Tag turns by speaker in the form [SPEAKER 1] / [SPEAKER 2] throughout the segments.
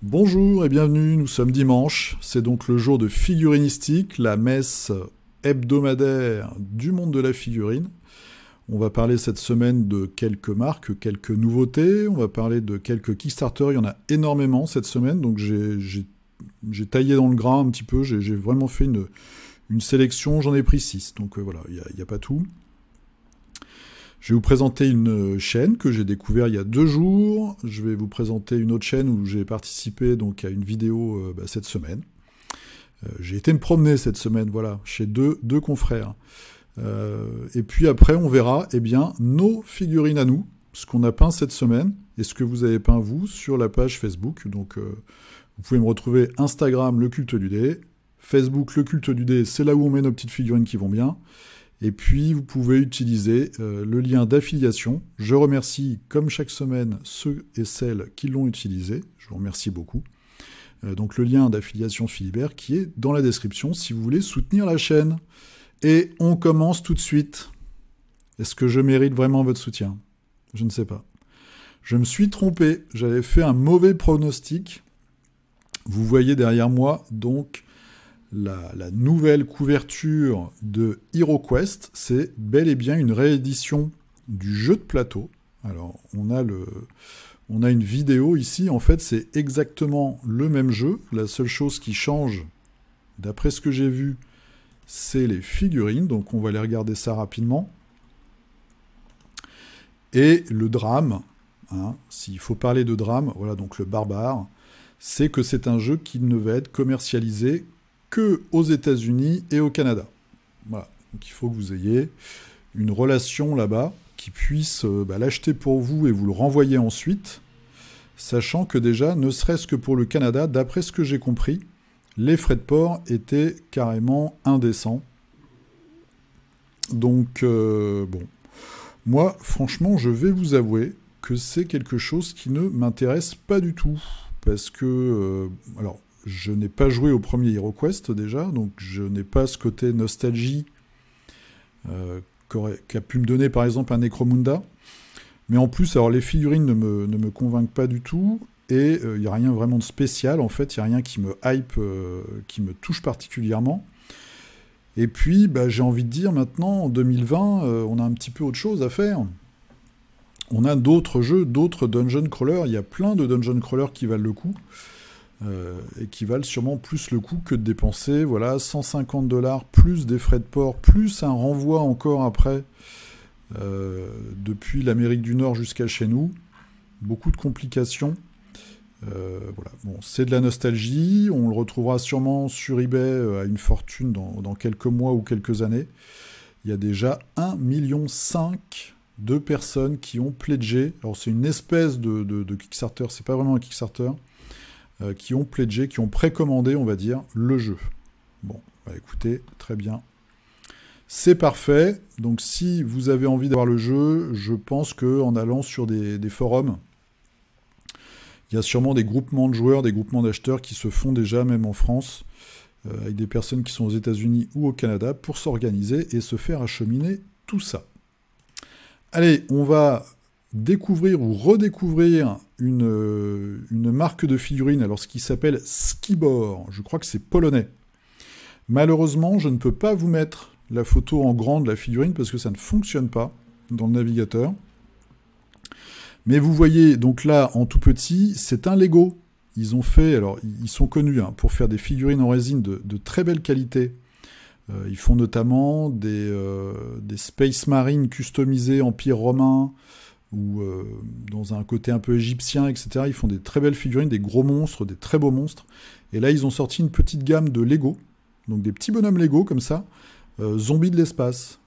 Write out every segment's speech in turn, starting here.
[SPEAKER 1] Bonjour et bienvenue, nous sommes dimanche, c'est donc le jour de figurinistique, la messe hebdomadaire du monde de la figurine. On va parler cette semaine de quelques marques, quelques nouveautés, on va parler de quelques Kickstarter, il y en a énormément cette semaine, donc j'ai taillé dans le gras un petit peu, j'ai vraiment fait une sélection, j'en ai pris 6, donc voilà, il n'y a pas tout. Je vais vous présenter une chaîne que j'ai découverte il y a 2 jours. Je vais vous présenter une autre chaîne où j'ai participé donc, à une vidéo cette semaine. J'ai été me promener cette semaine, voilà, chez deux confrères. Et puis après, on verra nos figurines à nous, ce qu'on a peint cette semaine, et ce que vous avez peint vous sur la page Facebook. Donc, vous pouvez me retrouver Instagram, le culte du dé. Facebook, le culte du dé, c'est là où on met nos petites figurines qui vont bien. Et puis, vous pouvez utiliser le lien d'affiliation. Je remercie, comme chaque semaine, ceux et celles qui l'ont utilisé. Je vous remercie beaucoup. Donc, le lien d'affiliation Philibert qui est dans la description si vous voulez soutenir la chaîne. Et on commence tout de suite. Est-ce que je mérite vraiment votre soutien ? Je ne sais pas. Je me suis trompé. J'avais fait un mauvais pronostic. Vous voyez derrière moi, donc, la nouvelle couverture de HeroQuest, c'est bel et bien une réédition du jeu de plateau. Alors, on a une vidéo ici, en fait, c'est exactement le même jeu. La seule chose qui change, d'après ce que j'ai vu, c'est les figurines, donc on va aller regarder ça rapidement. Et le drame, s'il faut parler de drame, voilà, donc le barbare, c'est que c'est un jeu qui ne va être commercialisé que aux États-Unis et au Canada. Voilà. Donc il faut que vous ayez une relation là-bas qui puisse l'acheter pour vous et vous le renvoyer ensuite, sachant que déjà, ne serait-ce que pour le Canada, d'après ce que j'ai compris, les frais de port étaient carrément indécents. Donc, bon. Moi, franchement, je vais vous avouer que c'est quelque chose qui ne m'intéresse pas du tout. Parce que, alors, je n'ai pas joué au premier HeroQuest déjà, donc je n'ai pas ce côté nostalgie qu'a pu me donner par exemple un Necromunda. Mais en plus, alors les figurines ne me convainquent pas du tout, et il n'y a rien vraiment de spécial, en fait, il n'y a rien qui me hype, qui me touche particulièrement. Et puis, j'ai envie de dire maintenant, en 2020, on a un petit peu autre chose à faire. On a d'autres jeux, d'autres dungeon crawlers, il y a plein de dungeon crawlers qui valent le coup. Et qui valent sûrement plus le coup que de dépenser 150$ plus des frais de port, plus un renvoi encore après depuis l'Amérique du Nord jusqu'à chez nous. Beaucoup de complications. Voilà. Bon, c'est de la nostalgie, on le retrouvera sûrement sur eBay à une fortune dans quelques mois ou quelques années. Il y a déjà 1,5 million de personnes qui ont pledgé. Alors c'est une espèce de Kickstarter, c'est pas vraiment un Kickstarter. Qui ont pledgé, qui ont précommandé, on va dire, le jeu. Bon, écoutez, très bien. C'est parfait. Donc, si vous avez envie d'avoir le jeu, je pense qu'en allant sur des forums, il y a sûrement des groupements de joueurs, des groupements d'acheteurs qui se font déjà, même en France, avec des personnes qui sont aux États-Unis ou au Canada, pour s'organiser et se faire acheminer tout ça. Allez, on va découvrir ou redécouvrir une marque de figurines, alors ce qui s'appelle Skibor, je crois que c'est polonais. Malheureusement, je ne peux pas vous mettre la photo en grand de la figurine parce que ça ne fonctionne pas dans le navigateur. Mais vous voyez, donc là, en tout petit, c'est un Lego. Ils ont fait, alors ils sont connus pour faire des figurines en résine de très belle qualité. Ils font notamment des Space Marines customisés Empire romain, ou dans un côté un peu égyptien, etc. Ils font des très belles figurines, des gros monstres, des très beaux monstres. Et là, ils ont sorti une petite gamme de Lego, donc des petits bonhommes Lego, comme ça, zombies de l'espace.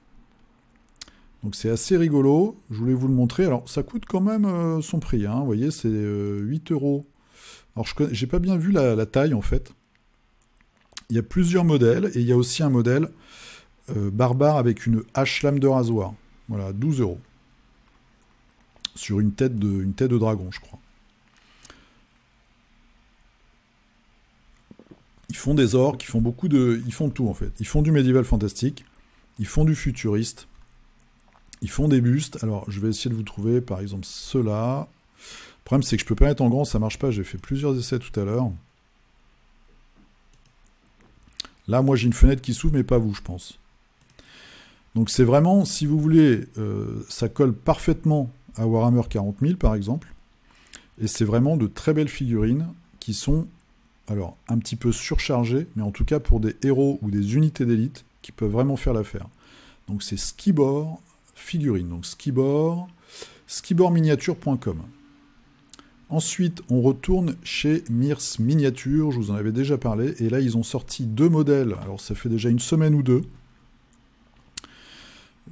[SPEAKER 1] Donc c'est assez rigolo, je voulais vous le montrer. Alors, ça coûte quand même son prix, vous voyez, c'est 8€. Alors, j'ai pas bien vu la taille, en fait. Il y a plusieurs modèles, et il y a aussi un modèle barbare avec une hache lame de rasoir. Voilà, 12€. Sur une tête de dragon, je crois. Ils font des orques, ils font tout en fait. Ils font du médiéval fantastique, ils font du futuriste, ils font des bustes. Alors, je vais essayer de vous trouver, par exemple, ceux-là. Le problème, c'est que je peux pas mettre en grand, ça marche pas. J'ai fait plusieurs essais tout à l'heure. Là, moi, j'ai une fenêtre qui s'ouvre, mais pas vous, je pense. Donc, c'est vraiment, si vous voulez, ça colle parfaitement à Warhammer 40 000, par exemple. Et c'est vraiment de très belles figurines qui sont, alors, un petit peu surchargées, mais en tout cas pour des héros ou des unités d'élite qui peuvent vraiment faire l'affaire. Donc, c'est Skibor figurines. Donc, Skibor, skiborminiature.com. Ensuite, on retourne chez Mirs Miniature, je vous en avais déjà parlé, et là, ils ont sorti 2 modèles. Alors, ça fait déjà une semaine ou 2.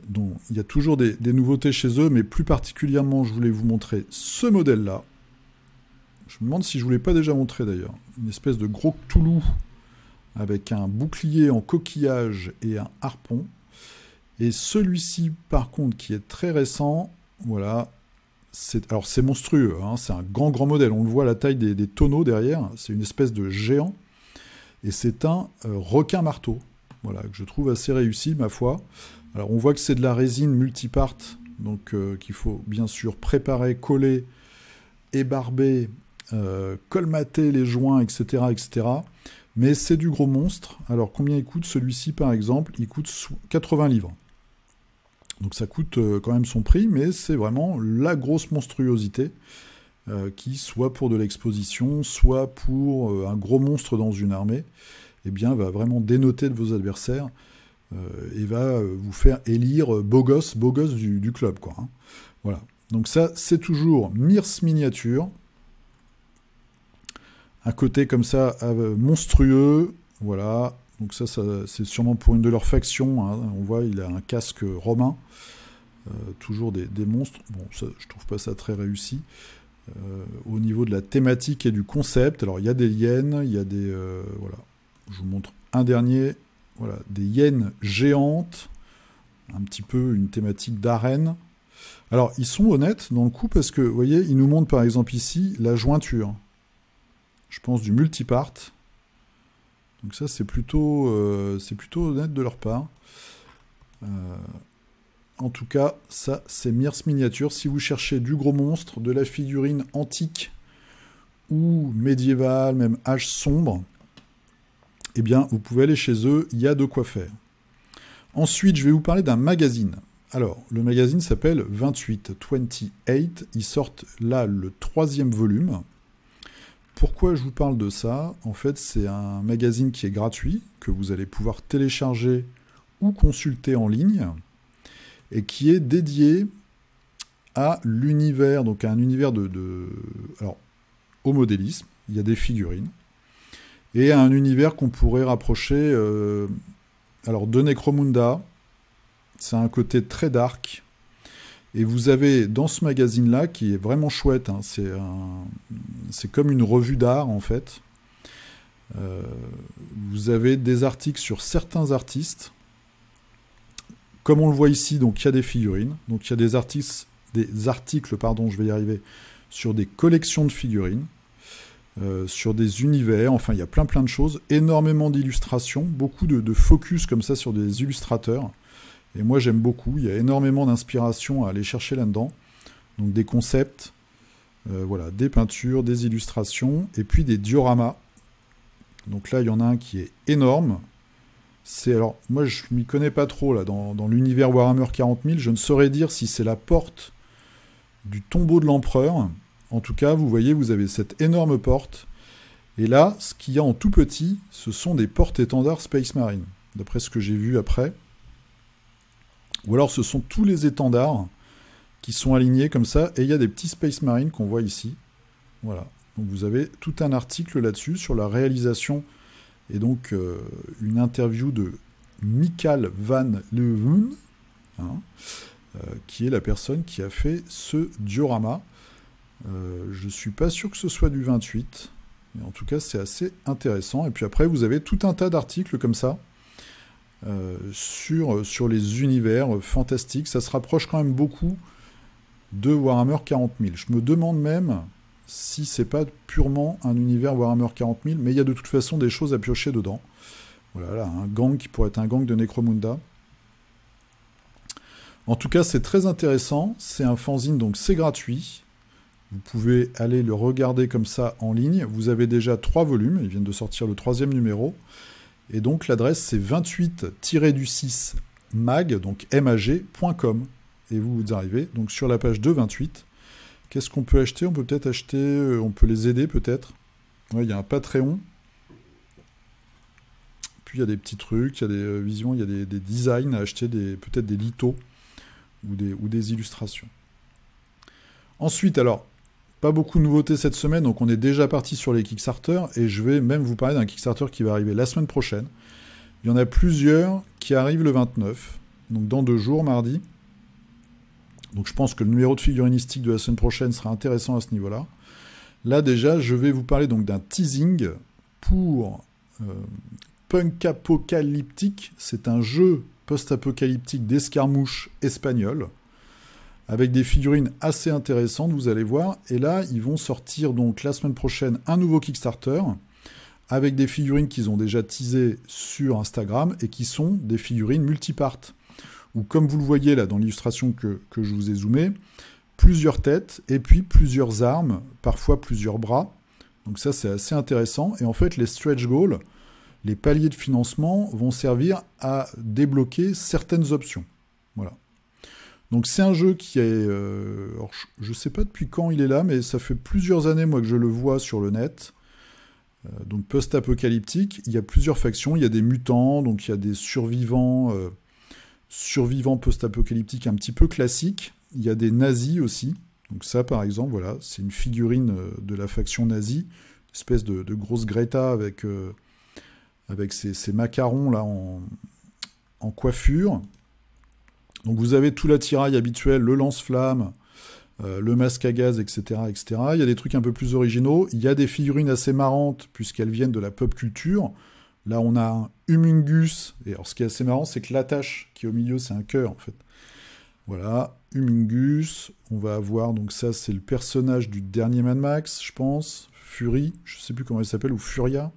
[SPEAKER 1] Donc, il y a toujours des nouveautés chez eux, mais plus particulièrement, je voulais vous montrer ce modèle-là. Je me demande si je ne vous l'ai pas déjà montré, d'ailleurs. Une espèce de gros Cthulhu avec un bouclier en coquillage et un harpon. Et celui-ci, par contre, qui est très récent, voilà... Alors c'est monstrueux, hein, c'est un grand modèle, on le voit à la taille des tonneaux derrière, c'est une espèce de géant, et c'est un requin marteau, voilà, que je trouve assez réussi, ma foi. Alors on voit que c'est de la résine multipart, donc qu'il faut bien sûr préparer, coller, ébarber, colmater les joints, etc., etc. Mais c'est du gros monstre. Alors combien il coûte celui-ci par exemple? Il coûte 80 livres. Donc ça coûte quand même son prix, mais c'est vraiment la grosse monstruosité qui, soit pour de l'exposition, soit pour un gros monstre dans une armée, eh bien, va vraiment dénoter de vos adversaires et va vous faire élire beau gosse du club, quoi. Hein. Voilà. Donc ça, c'est toujours Mirs Miniature. Un côté comme ça monstrueux, voilà. Donc ça c'est sûrement pour une de leurs factions. Hein. On voit, il a un casque romain. Toujours des monstres. Bon, ça, je trouve pas ça très réussi. Au niveau de la thématique et du concept, alors il y a des hyènes, il y a des... voilà. Je vous montre un dernier. Voilà, des hyènes géantes. Un petit peu une thématique d'arène. Alors, ils sont honnêtes dans le coup parce que, vous voyez, ils nous montrent par exemple ici la jointure. Je pense du multipart. Donc ça, c'est plutôt honnête de leur part. En tout cas, ça, c'est Mirs Miniature. Si vous cherchez du gros monstre, de la figurine antique ou médiévale, même âge sombre, eh bien, vous pouvez aller chez eux, il y a de quoi faire. Ensuite, je vais vous parler d'un magazine. Alors, le magazine s'appelle 28. Ils sortent là le 3e volume. Pourquoi je vous parle de ça? En fait, c'est un magazine qui est gratuit, que vous allez pouvoir télécharger ou consulter en ligne, et qui est dédié à l'univers, donc à un univers alors, au modélisme, il y a des figurines, et à un univers qu'on pourrait rapprocher alors de Necromunda. C'est un côté très dark. Et vous avez dans ce magazine-là, qui est vraiment chouette, hein, c'est comme une revue d'art en fait. Vous avez des articles sur certains artistes. Comme on le voit ici, donc il y a des figurines. Donc il y a des articles, je vais y arriver, sur des collections de figurines, sur des univers, enfin il y a plein de choses, énormément d'illustrations, beaucoup de focus comme ça sur des illustrateurs. Et moi, j'aime beaucoup. Il y a énormément d'inspiration à aller chercher là-dedans. Donc, des concepts, voilà, des peintures, des illustrations, et puis des dioramas. Donc là, il y en a un qui est énorme. Alors, moi, je ne m'y connais pas trop, là, dans l'univers Warhammer 40 000. Je ne saurais dire si c'est la porte du tombeau de l'empereur. En tout cas, vous voyez, vous avez cette énorme porte. Et là, ce qu'il y a en tout petit, ce sont des portes-étendards Space Marine, d'après ce que j'ai vu après. Ou alors ce sont tous les étendards qui sont alignés comme ça, et il y a des petits Space Marines qu'on voit ici. Voilà. Donc vous avez tout un article là-dessus, sur la réalisation, et donc une interview de Michael Van Leeuwen, hein, qui est la personne qui a fait ce diorama. Je ne suis pas sûr que ce soit du 28, mais en tout cas c'est assez intéressant. Et puis après vous avez tout un tas d'articles comme ça, sur les univers fantastiques. Ça se rapproche quand même beaucoup de Warhammer 40 000. Je me demande même si c'est pas purement un univers Warhammer 40 000, mais il y a de toute façon des choses à piocher dedans. Voilà, là, un gang qui pourrait être un gang de Necromunda. En tout cas, c'est très intéressant. C'est un fanzine, donc c'est gratuit. Vous pouvez aller le regarder comme ça en ligne. Vous avez déjà 3 volumes. Ils viennent de sortir le 3e numéro. Et donc, l'adresse, c'est 28-6 mag, donc mag.com. Et vous arrivez donc sur la page 228. Qu'est-ce qu'on peut acheter? On peut peut-être acheter... on peut les aider, peut-être. Ouais, il y a un Patreon. Puis, il y a des petits trucs. Il y a des visions. Il y a des designs à acheter. Peut-être des lithos ou des illustrations. Ensuite, alors... Pas beaucoup de nouveautés cette semaine, donc on est déjà parti sur les Kickstarter, et je vais même vous parler d'un Kickstarter qui va arriver la semaine prochaine. Il y en a plusieurs qui arrivent le 29, donc dans 2 jours, mardi. Donc je pense que le numéro de figurinistique de la semaine prochaine sera intéressant à ce niveau-là. Là déjà, je vais vous parler donc d'un teasing pour Punk Apocalyptique. C'est un jeu post-apocalyptique d'escarmouche espagnol, avec des figurines assez intéressantes, vous allez voir. Et là, ils vont sortir donc la semaine prochaine un nouveau Kickstarter, avec des figurines qu'ils ont déjà teasées sur Instagram, et qui sont des figurines multipart. Ou comme vous le voyez là dans l'illustration que je vous ai zoomé, plusieurs têtes, et puis plusieurs armes, parfois plusieurs bras. Donc ça, c'est assez intéressant. Et en fait, les stretch goals, les paliers de financement, vont servir à débloquer certaines options. Voilà. Donc c'est un jeu qui est... alors je ne sais pas depuis quand il est là, mais ça fait plusieurs années, moi, que je le vois sur le net. Donc post-apocalyptique, il y a plusieurs factions. Il y a des mutants, donc il y a des survivants post-apocalyptiques un petit peu classiques. Il y a des nazis aussi. Donc ça, par exemple, voilà, c'est une figurine de la faction nazie. Une espèce de grosse Greta avec ses macarons là en coiffure. Donc vous avez tout l'attirail habituel, le lance-flamme, le masque à gaz, etc., etc. Il y a des trucs un peu plus originaux. Il y a des figurines assez marrantes, puisqu'elles viennent de la pop culture. Là, on a un Humungus. Et alors, ce qui est assez marrant, c'est que l'attache qui est au milieu, c'est un cœur, en fait. Voilà, Humungus. On va avoir, donc ça, c'est le personnage du dernier Mad Max, je pense. Fury, je ne sais plus comment il s'appelle, ou Furia.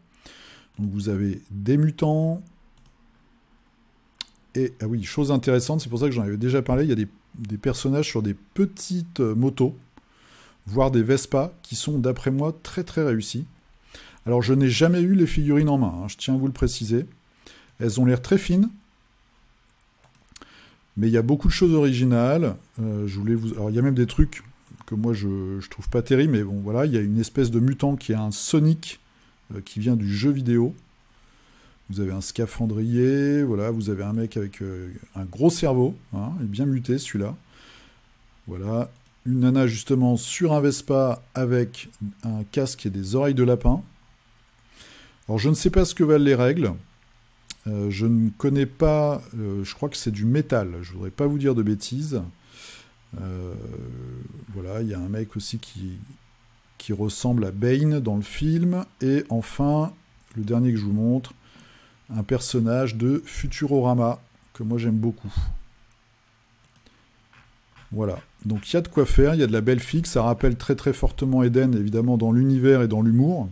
[SPEAKER 1] Donc vous avez des mutants... Et, ah oui, chose intéressante, c'est pour ça que j'en avais déjà parlé, il y a des personnages sur des petites motos, voire des Vespa, qui sont, d'après moi, très très réussis. Alors, je n'ai jamais eu les figurines en main, hein, je tiens à vous le préciser. Elles ont l'air très fines, mais il y a beaucoup de choses originales. Alors, il y a même des trucs que moi, je trouve pas terribles, mais bon, voilà, il y a une espèce de mutant qui est un Sonic qui vient du jeu vidéo. Vous avez un scaphandrier, voilà, vous avez un mec avec un gros cerveau, hein, il est bien muté celui-là. Voilà, une nana justement sur un Vespa avec un casque et des oreilles de lapin. Alors je ne sais pas ce que valent les règles, je ne connais pas, je crois que c'est du métal, je ne voudrais pas vous dire de bêtises. Voilà, il y a un mec aussi qui ressemble à Bane dans le film. Et enfin, le dernier que je vous montre, un personnage de Futurorama, que moi j'aime beaucoup. Voilà, donc il y a de quoi faire, il y a de la belle fixe, ça rappelle très très fortement Eden, évidemment, dans l'univers et dans l'humour.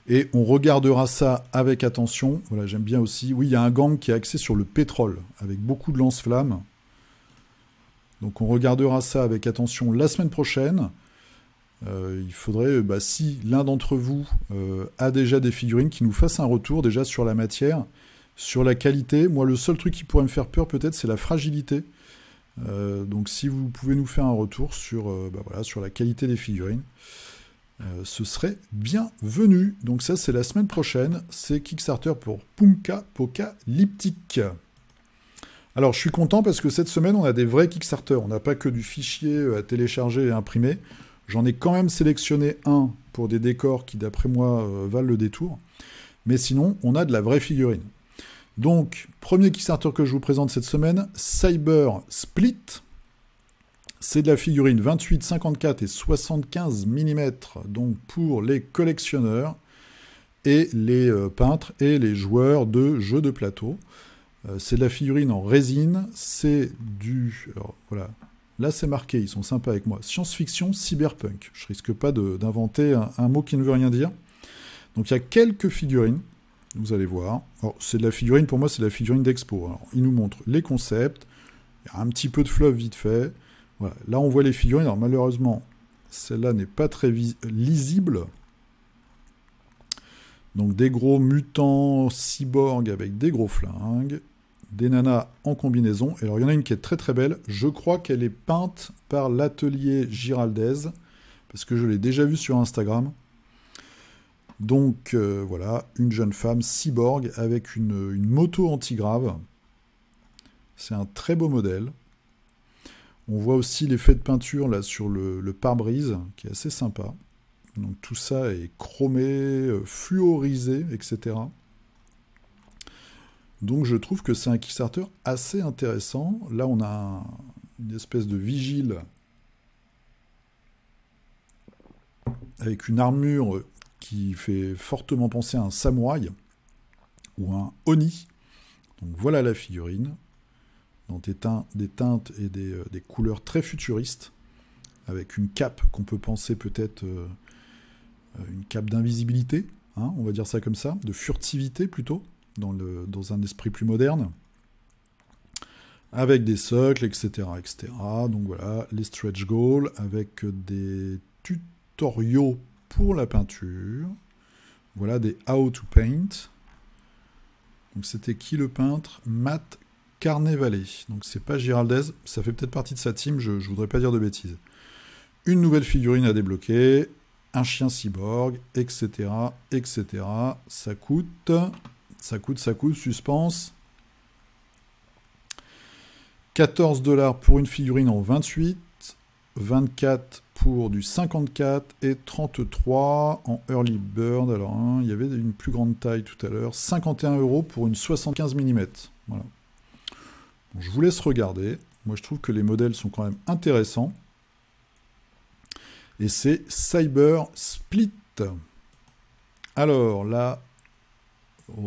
[SPEAKER 1] Et on regardera ça avec attention. Voilà, j'aime bien aussi. Oui, il y a un gang qui est axé sur le pétrole, avec beaucoup de lance-flammes. Donc on regardera ça avec attention la semaine prochaine. Il faudrait, si l'un d'entre vous a déjà des figurines, qui nous fasse un retour déjà sur la matière, sur la qualité. Moi, le seul truc qui pourrait me faire peur peut-être, c'est la fragilité. Donc si vous pouvez nous faire un retour sur la qualité des figurines, ce serait bienvenu. Donc ça, c'est la semaine prochaine. C'est Kickstarter pour Punk Apocalyptique. Alors, je suis content parce que cette semaine, on a des vrais Kickstarter. On n'a pas que du fichier à télécharger et imprimer. J'en ai quand même sélectionné un pour des décors qui, d'après moi, valent le détour. Mais sinon, on a de la vraie figurine. Donc, premier Kickstarter que je vous présente cette semaine, Cyber Split. C'est de la figurine 28, 54 et 75 mm, donc pour les collectionneurs et les peintres et les joueurs de jeux de plateau. C'est de la figurine en résine, c'est du... Alors, voilà. Là, c'est marqué, ils sont sympas avec moi. Science-fiction, cyberpunk. Je risque pas d'inventer un mot qui ne veut rien dire. Donc, il y a quelques figurines, vous allez voir. Alors, c'est de la figurine, pour moi, c'est de la figurine d'expo. Alors, il nous montre les concepts, Il y a un petit peu de fluff vite fait. Voilà. Là, on voit les figurines. Alors, malheureusement, celle-là n'est pas très lisible. Donc, des gros mutants cyborgs avec des gros flingues. Des nanas en combinaison. Et alors, il y en a une qui est très très belle. Je crois qu'elle est peinte par l'atelier Giraldez, parce que je l'ai déjà vue sur Instagram. Donc, voilà, une jeune femme cyborg avec une moto antigrave. C'est un très beau modèle. On voit aussi l'effet de peinture là sur le pare-brise, qui est assez sympa. Donc, tout ça est chromé, fluorisé, etc. Donc je trouve que c'est un Kickstarter assez intéressant. Là, on a une espèce de vigile avec une armure qui fait fortement penser à un samouraï ou un oni. Donc voilà la figurine, dans des teintes et des couleurs très futuristes, avec une cape qu'on peut penser peut-être une cape d'invisibilité, hein, on va dire ça comme ça, de furtivité plutôt. Dans un esprit plus moderne, avec des socles, etc., etc. Donc voilà, les stretch goals, avec des tutoriaux pour la peinture. Voilà, des how to paint. Donc c'était qui le peintre? Matt Carnevale. Donc c'est pas Giraldez, ça fait peut-être partie de sa team, je voudrais pas dire de bêtises. Une nouvelle figurine à débloquer, un chien cyborg, etc., etc. Ça coûte, suspense. 14$ pour une figurine en 28, 24 pour du 54 et 33 en early bird. Alors, il y avait une plus grande taille tout à l'heure. 51€ pour une 75 mm. Voilà. Bon, je vous laisse regarder. Moi, je trouve que les modèles sont quand même intéressants. Et c'est Cyber Split. Alors, là,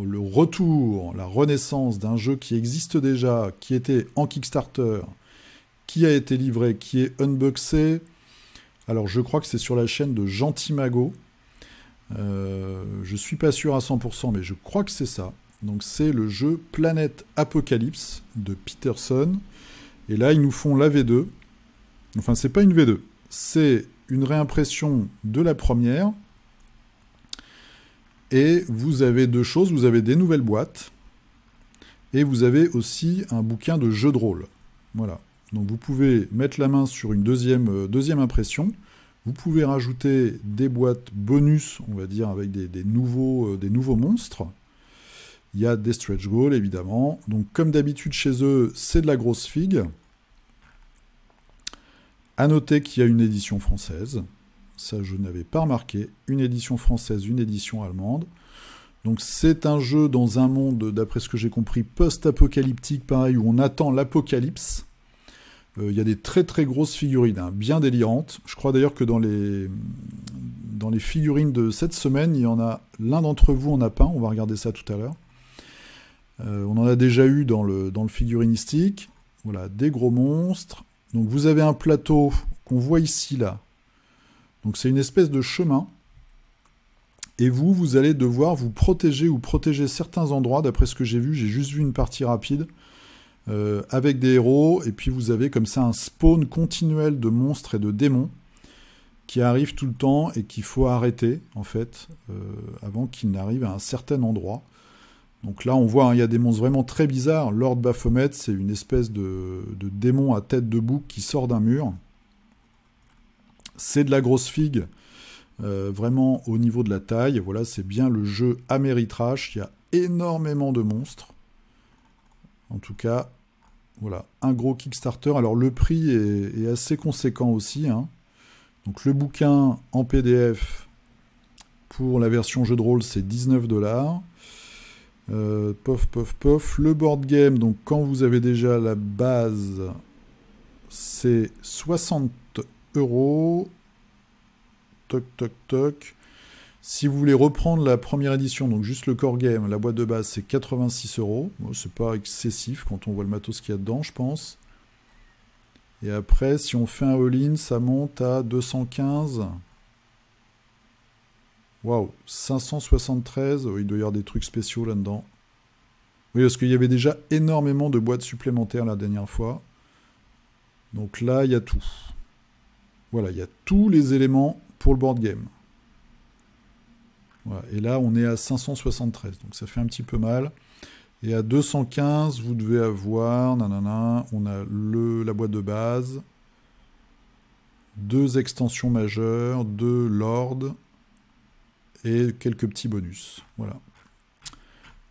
[SPEAKER 1] le retour, la renaissance d'un jeu qui existe déjà, qui était en Kickstarter, qui a été livré, qui est unboxé. Alors je crois que c'est sur la chaîne de Gentimago. Je suis pas sûr à 100%, mais je crois que c'est ça. Donc c'est le jeu Planète Apocalypse de Peterson. Et là ils nous font la V2. Enfin c'est pas une V2, c'est une réimpression de la première. Et vous avez deux choses, vous avez des nouvelles boîtes, et vous avez aussi un bouquin de jeu de rôle. Voilà. Donc vous pouvez mettre la main sur une deuxième impression, vous pouvez rajouter des boîtes bonus, on va dire, avec des nouveaux monstres. Il y a des stretch goals, évidemment. Donc comme d'habitude chez eux, c'est de la grosse figue. À noter qu'il y a une édition française. Ça, je n'avais pas remarqué. Une édition française, une édition allemande. Donc, c'est un jeu dans un monde, d'après ce que j'ai compris, post-apocalyptique, pareil, où on attend l'apocalypse. Il y a des très très grosses figurines, hein, bien délirantes. Je crois d'ailleurs que dans les figurines de cette semaine, il y en a l'un d'entre vous en a peint. On va regarder ça tout à l'heure. On en a déjà eu dans le figurinistique. Voilà, des gros monstres. Donc, vous avez un plateau qu'on voit ici, là. Donc c'est une espèce de chemin, et vous allez devoir vous protéger ou protéger certains endroits, d'après ce que j'ai juste vu une partie rapide, avec des héros, et puis vous avez comme ça un spawn continuel de monstres et de démons, qui arrivent tout le temps, et qu'il faut arrêter, en fait, avant qu'ils n'arrivent à un certain endroit. Donc là on voit, hein, il y a des monstres vraiment très bizarres. Lord Baphomet, c'est une espèce de démon à tête de bouc qui sort d'un mur. C'est de la grosse figue, vraiment au niveau de la taille. Voilà, c'est bien le jeu Ameritrash. Il y a énormément de monstres. En tout cas, voilà, un gros Kickstarter. Alors le prix est assez conséquent aussi, hein. Donc le bouquin en PDF pour la version jeu de rôle, c'est 19$. Pof. Le board game, donc quand vous avez déjà la base, c'est 60€. Toc. Si vous voulez reprendre la première édition, donc juste le core game, la boîte de base, c'est 86€. Bon, c'est pas excessif quand on voit le matos qu'il y a dedans, je pense. Et après, si on fait un all-in, ça monte à 215. Waouh, 573. Oh, il doit y avoir des trucs spéciaux là-dedans. Oui, parce qu'il y avait déjà énormément de boîtes supplémentaires la dernière fois. Donc là, il y a tout. Voilà, il y a tous les éléments pour le board game. Voilà. Et là, on est à 573, donc ça fait un petit peu mal. Et à 215, vous devez avoir, nanana, on a la boîte de base, 2 extensions majeures, 2 lords, et quelques petits bonus. Voilà.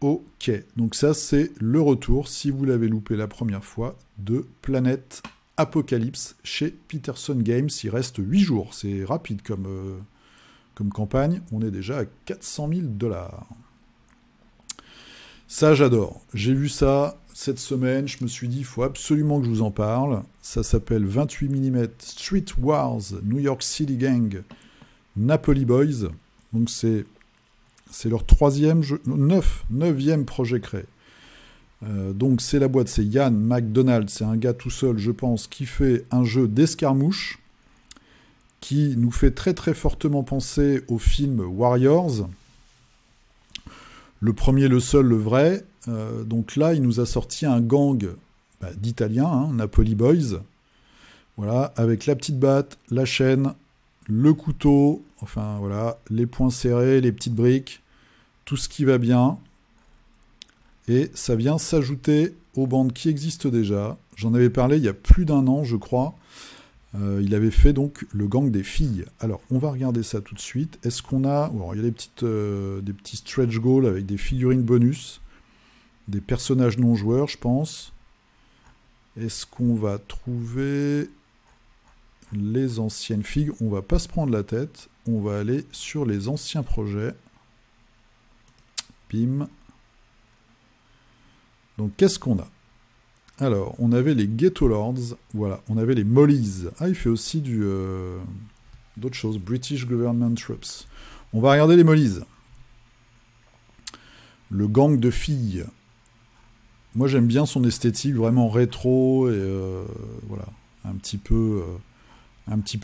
[SPEAKER 1] Ok, donc ça c'est le retour, si vous l'avez loupé la première fois, de Planète Apocalypse chez Peterson Games. Il reste 8 jours, c'est rapide comme campagne. On est déjà à 400 000 $. Ça j'adore, j'ai vu ça cette semaine, je me suis dit il faut absolument que je vous en parle. Ça s'appelle 28 mm Street Wars New York City Gang Napoli Boys. Donc c'est leur 9e projet créé. Donc c'est la boîte, c'est Ian McDonald, c'est un gars tout seul, je pense, qui fait un jeu d'escarmouche, qui nous fait très très fortement penser au film Warriors. Le premier, le seul, le vrai. Donc là, il nous a sorti un gang d'Italiens, Napoli Boys. Voilà, avec la petite batte, la chaîne, le couteau, enfin voilà, les poings serrés, les petites briques, tout ce qui va bien. Et ça vient s'ajouter aux bandes qui existent déjà. J'en avais parlé il y a plus d'1 an, je crois. Il avait fait donc le gang des filles. Alors, on va regarder ça tout de suite. Est-ce qu'on a... Bon, il y a des petits stretch goals avec des figurines bonus, des personnages non joueurs, je pense. Est-ce qu'on va trouver les anciennes figues? On va pas se prendre la tête. On va aller sur les anciens projets. Bim. Donc, qu'est-ce qu'on a? Alors, on avait les Ghetto Lords, voilà, on avait les Mollies. Ah, il fait aussi d'autres choses, British Government Troops. On va regarder les Mollies. Le gang de filles. Moi, j'aime bien son esthétique, vraiment rétro, et voilà, un petit peu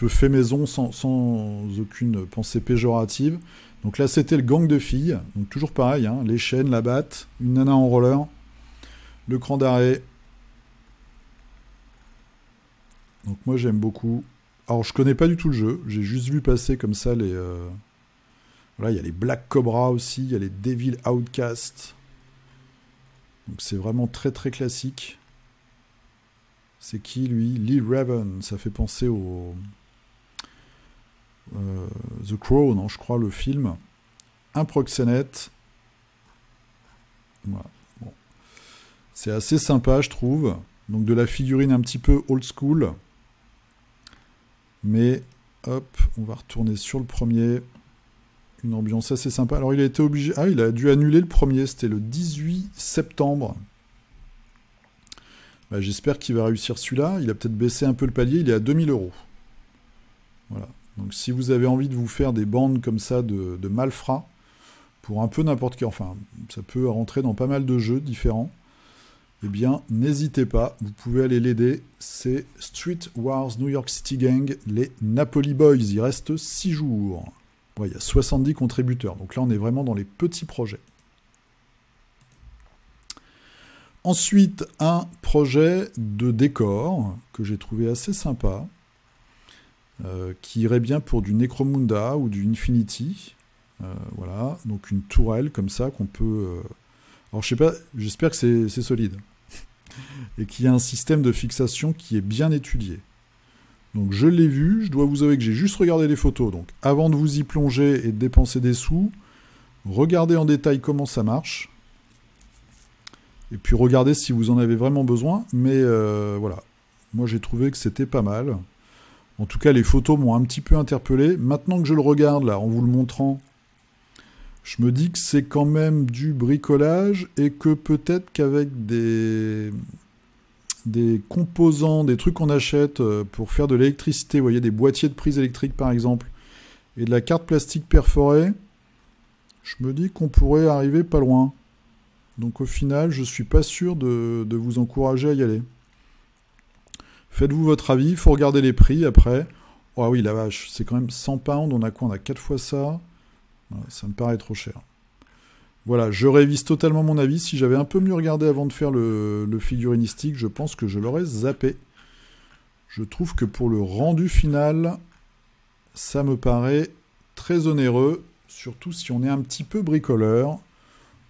[SPEAKER 1] fait maison, sans aucune pensée péjorative. Donc là, c'était le gang de filles, donc toujours pareil, les chaînes, la batte, une nana en roller, le cran d'arrêt. Donc moi j'aime beaucoup. Alors je connais pas du tout le jeu, j'ai juste vu passer comme ça les... Voilà, il y a les Black Cobra aussi, il y a les Devil Outcast. Donc c'est vraiment très très classique. C'est qui lui? Lee Raven, ça fait penser au... The Crow, non, je crois, le film. Un proxénète. Voilà. Bon. C'est assez sympa, je trouve. Donc de la figurine un petit peu old school. Mais, hop, on va retourner sur le premier. Une ambiance assez sympa. Alors, il a été obligé... Ah, il a dû annuler le premier. C'était le 18 septembre. J'espère qu'il va réussir celui-là. Il a peut-être baissé un peu le palier. Il est à 2000 €. Voilà. Donc, si vous avez envie de vous faire des bandes comme ça de malfrats, pour un peu n'importe quel... Enfin, ça peut rentrer dans pas mal de jeux différents. Eh bien, n'hésitez pas, vous pouvez aller l'aider. C'est Street Wars New York City Gang, les Napoli Boys. Il reste 6 jours. Ouais, il y a 70 contributeurs. Donc là, on est vraiment dans les petits projets. Ensuite, un projet de décor que j'ai trouvé assez sympa, qui irait bien pour du Necromunda ou du Infinity. Voilà, donc une tourelle comme ça qu'on peut... Alors je sais pas, j'espère que c'est solide. Et qu'il y a un système de fixation qui est bien étudié. Donc je l'ai vu, je dois vous avouer que j'ai juste regardé les photos. Donc avant de vous y plonger et de dépenser des sous, regardez en détail comment ça marche. Et puis regardez si vous en avez vraiment besoin. Mais voilà, moi j'ai trouvé que c'était pas mal. En tout cas les photos m'ont un petit peu interpellé. Maintenant que je le regarde là, en vous le montrant, je me dis que c'est quand même du bricolage et que peut-être qu'avec des composants, des trucs qu'on achète pour faire de l'électricité, vous voyez, des boîtiers de prise électrique par exemple, et de la carte plastique perforée, je me dis qu'on pourrait arriver pas loin. Donc au final, je suis pas sûr de vous encourager à y aller. Faites-vous votre avis, il faut regarder les prix après. Oh oui, la vache, c'est quand même 100 pounds, on a quoi? On a 4 fois ça. Ça me paraît trop cher. Voilà, je révise totalement mon avis. Si j'avais un peu mieux regardé avant de faire le figurinistique, je pense que je l'aurais zappé. Je trouve que pour le rendu final, ça me paraît très onéreux, surtout si on est un petit peu bricoleur.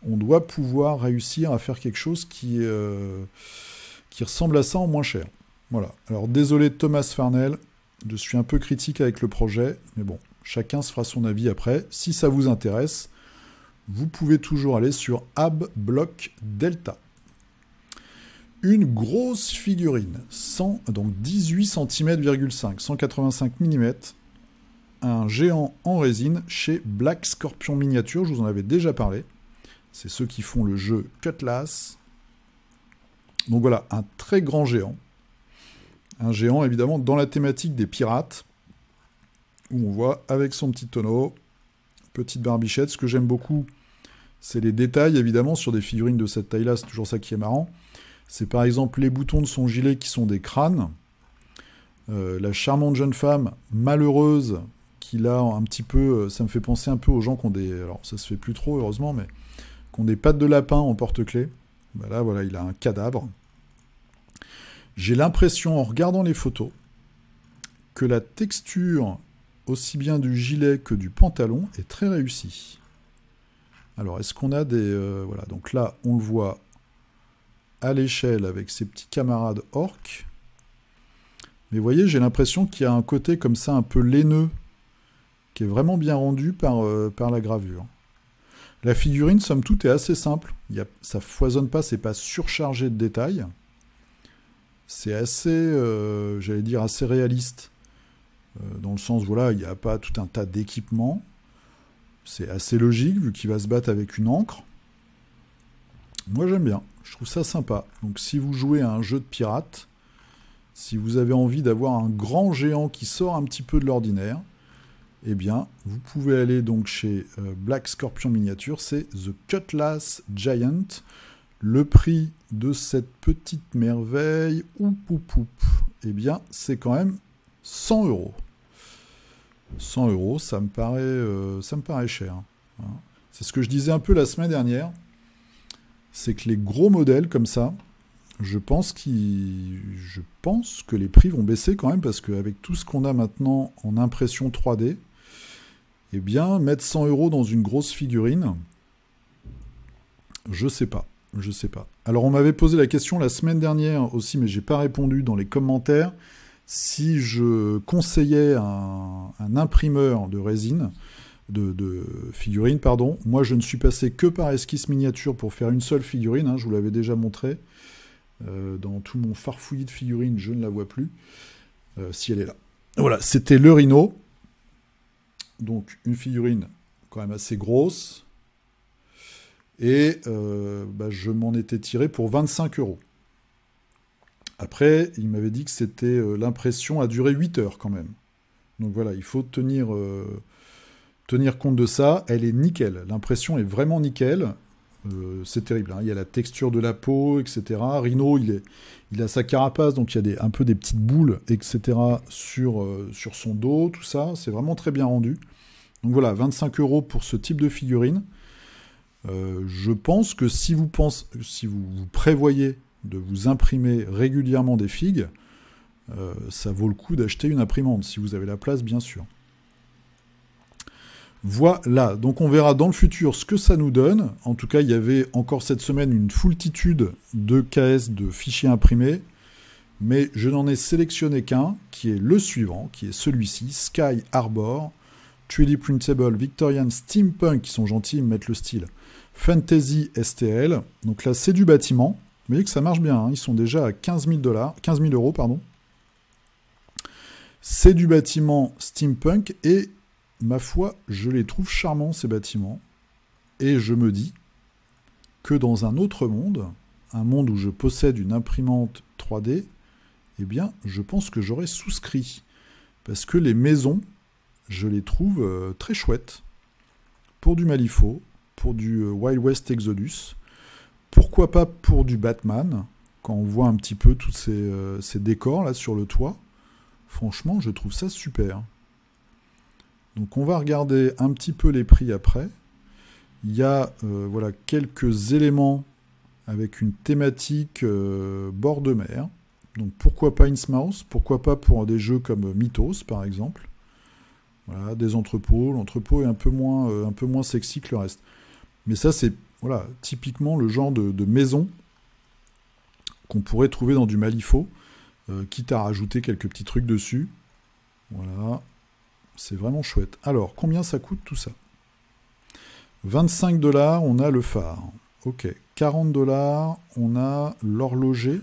[SPEAKER 1] On doit pouvoir réussir à faire quelque chose qui ressemble à ça en moins cher. Voilà. Alors désolé Thomas Farnell, je suis un peu critique avec le projet, mais bon, chacun se fera son avis après. Si ça vous intéresse, vous pouvez toujours aller sur AbBlock Delta. Une grosse figurine, donc 18 cm,5, 185 mm, un géant en résine chez Black Scorpion Miniature, je vous en avais déjà parlé. C'est ceux qui font le jeu Cutlass. Donc voilà, un très grand géant. Un géant, évidemment, dans la thématique des pirates, où on voit avec son petit tonneau, petite barbichette. Ce que j'aime beaucoup, c'est les détails, évidemment, sur des figurines de cette taille-là. C'est toujours ça qui est marrant. C'est par exemple les boutons de son gilet qui sont des crânes. La charmante jeune femme, malheureuse, qui là, un petit peu, ça me fait penser un peu aux gens qui ont des... Alors, ça se fait plus trop, heureusement, mais qui ont des pattes de lapin en porte-clés. Ben là, voilà, il a un cadavre. J'ai l'impression, en regardant les photos, que la texture, aussi bien du gilet que du pantalon, est très réussie. Alors, est-ce qu'on a des... voilà, donc là, on le voit à l'échelle avec ses petits camarades orques. Mais vous voyez, j'ai l'impression qu'il y a un côté comme ça, un peu laineux, qui est vraiment bien rendu par la gravure. La figurine, somme toute, est assez simple. Ça foisonne pas, c'est pas surchargé de détails. C'est assez, j'allais dire, assez réaliste. Dans le sens, voilà, il n'y a pas tout un tas d'équipements. C'est assez logique, vu qu'il va se battre avec une encre. Moi, j'aime bien. Je trouve ça sympa. Donc, si vous jouez à un jeu de pirate, si vous avez envie d'avoir un grand géant qui sort un petit peu de l'ordinaire, eh bien, vous pouvez aller donc chez Black Scorpion Miniature. C'est The Cutlass Giant. Le prix de cette petite merveille, eh bien, c'est quand même 100 €. 100 €, ça me paraît cher. Hein. C'est ce que je disais un peu la semaine dernière. C'est que les gros modèles comme ça, je pense que les prix vont baisser quand même, parce qu'avec tout ce qu'on a maintenant en impression 3D, eh bien, mettre 100 € dans une grosse figurine, je sais pas. Alors, on m'avait posé la question la semaine dernière aussi, mais j'ai pas répondu dans les commentaires, si je conseillais un imprimeur de résine, de figurines, pardon. Moi, je ne suis passé que par Esquisse Miniature pour faire une seule figurine, hein, je vous l'avais déjà montré. Dans tout mon farfouillis de figurines, je ne la vois plus. Si elle est là. Voilà, c'était le Rhino. Donc, une figurine quand même assez grosse. Et je m'en étais tiré pour 25 €. Après, il m'avait dit que c'était l'impression a duré 8 heures quand même. Donc voilà, il faut tenir compte de ça. Elle est nickel. L'impression est vraiment nickel. C'est terrible. Hein. Il y a la texture de la peau, etc. Rhino, il a sa carapace, donc il y a un peu des petites boules, etc. sur son dos, tout ça. C'est vraiment très bien rendu. Donc voilà, 25 € pour ce type de figurine. Je pense que si vous prévoyez de vous imprimer régulièrement des figues, ça vaut le coup d'acheter une imprimante, si vous avez la place, bien sûr. Voilà, donc on verra dans le futur ce que ça nous donne. En tout cas, il y avait encore cette semaine une foultitude de KS de fichiers imprimés, mais je n'en ai sélectionné qu'un, qui est le suivant, qui est celui-ci, Sky Harbor, 3D Printable Victorian Steampunk, qui sont gentils, ils me mettent le style, Fantasy STL. Donc là, c'est du bâtiment. Vous voyez que ça marche bien, hein. Ils sont déjà à 15 000 €, pardon. C'est du bâtiment steampunk et, ma foi, je les trouve charmants, ces bâtiments. Et je me dis que dans un autre monde, un monde où je possède une imprimante 3D, eh bien, je pense que j'aurais souscrit. Parce que les maisons, je les trouve très chouettes. Pour du Malifaux, pour du Wild West Exodus, pourquoi pas pour du Batman, quand on voit un petit peu tous ces décors là sur le toit. Franchement, je trouve ça super. Donc on va regarder un petit peu les prix après. Il y a voilà, quelques éléments avec une thématique bord de mer. Donc pourquoi pas Innsmouth? Pourquoi pas pour des jeux comme Mythos, par exemple? Voilà, des entrepôts. L'entrepôt est un peu moins sexy que le reste. Mais ça, c'est voilà, typiquement le genre de maison qu'on pourrait trouver dans du Malifaux, quitte à rajouter quelques petits trucs dessus. Voilà, c'est vraiment chouette. Alors, combien ça coûte tout ça? 25 $, on a le phare. Ok, 40 $, on a l'horloger,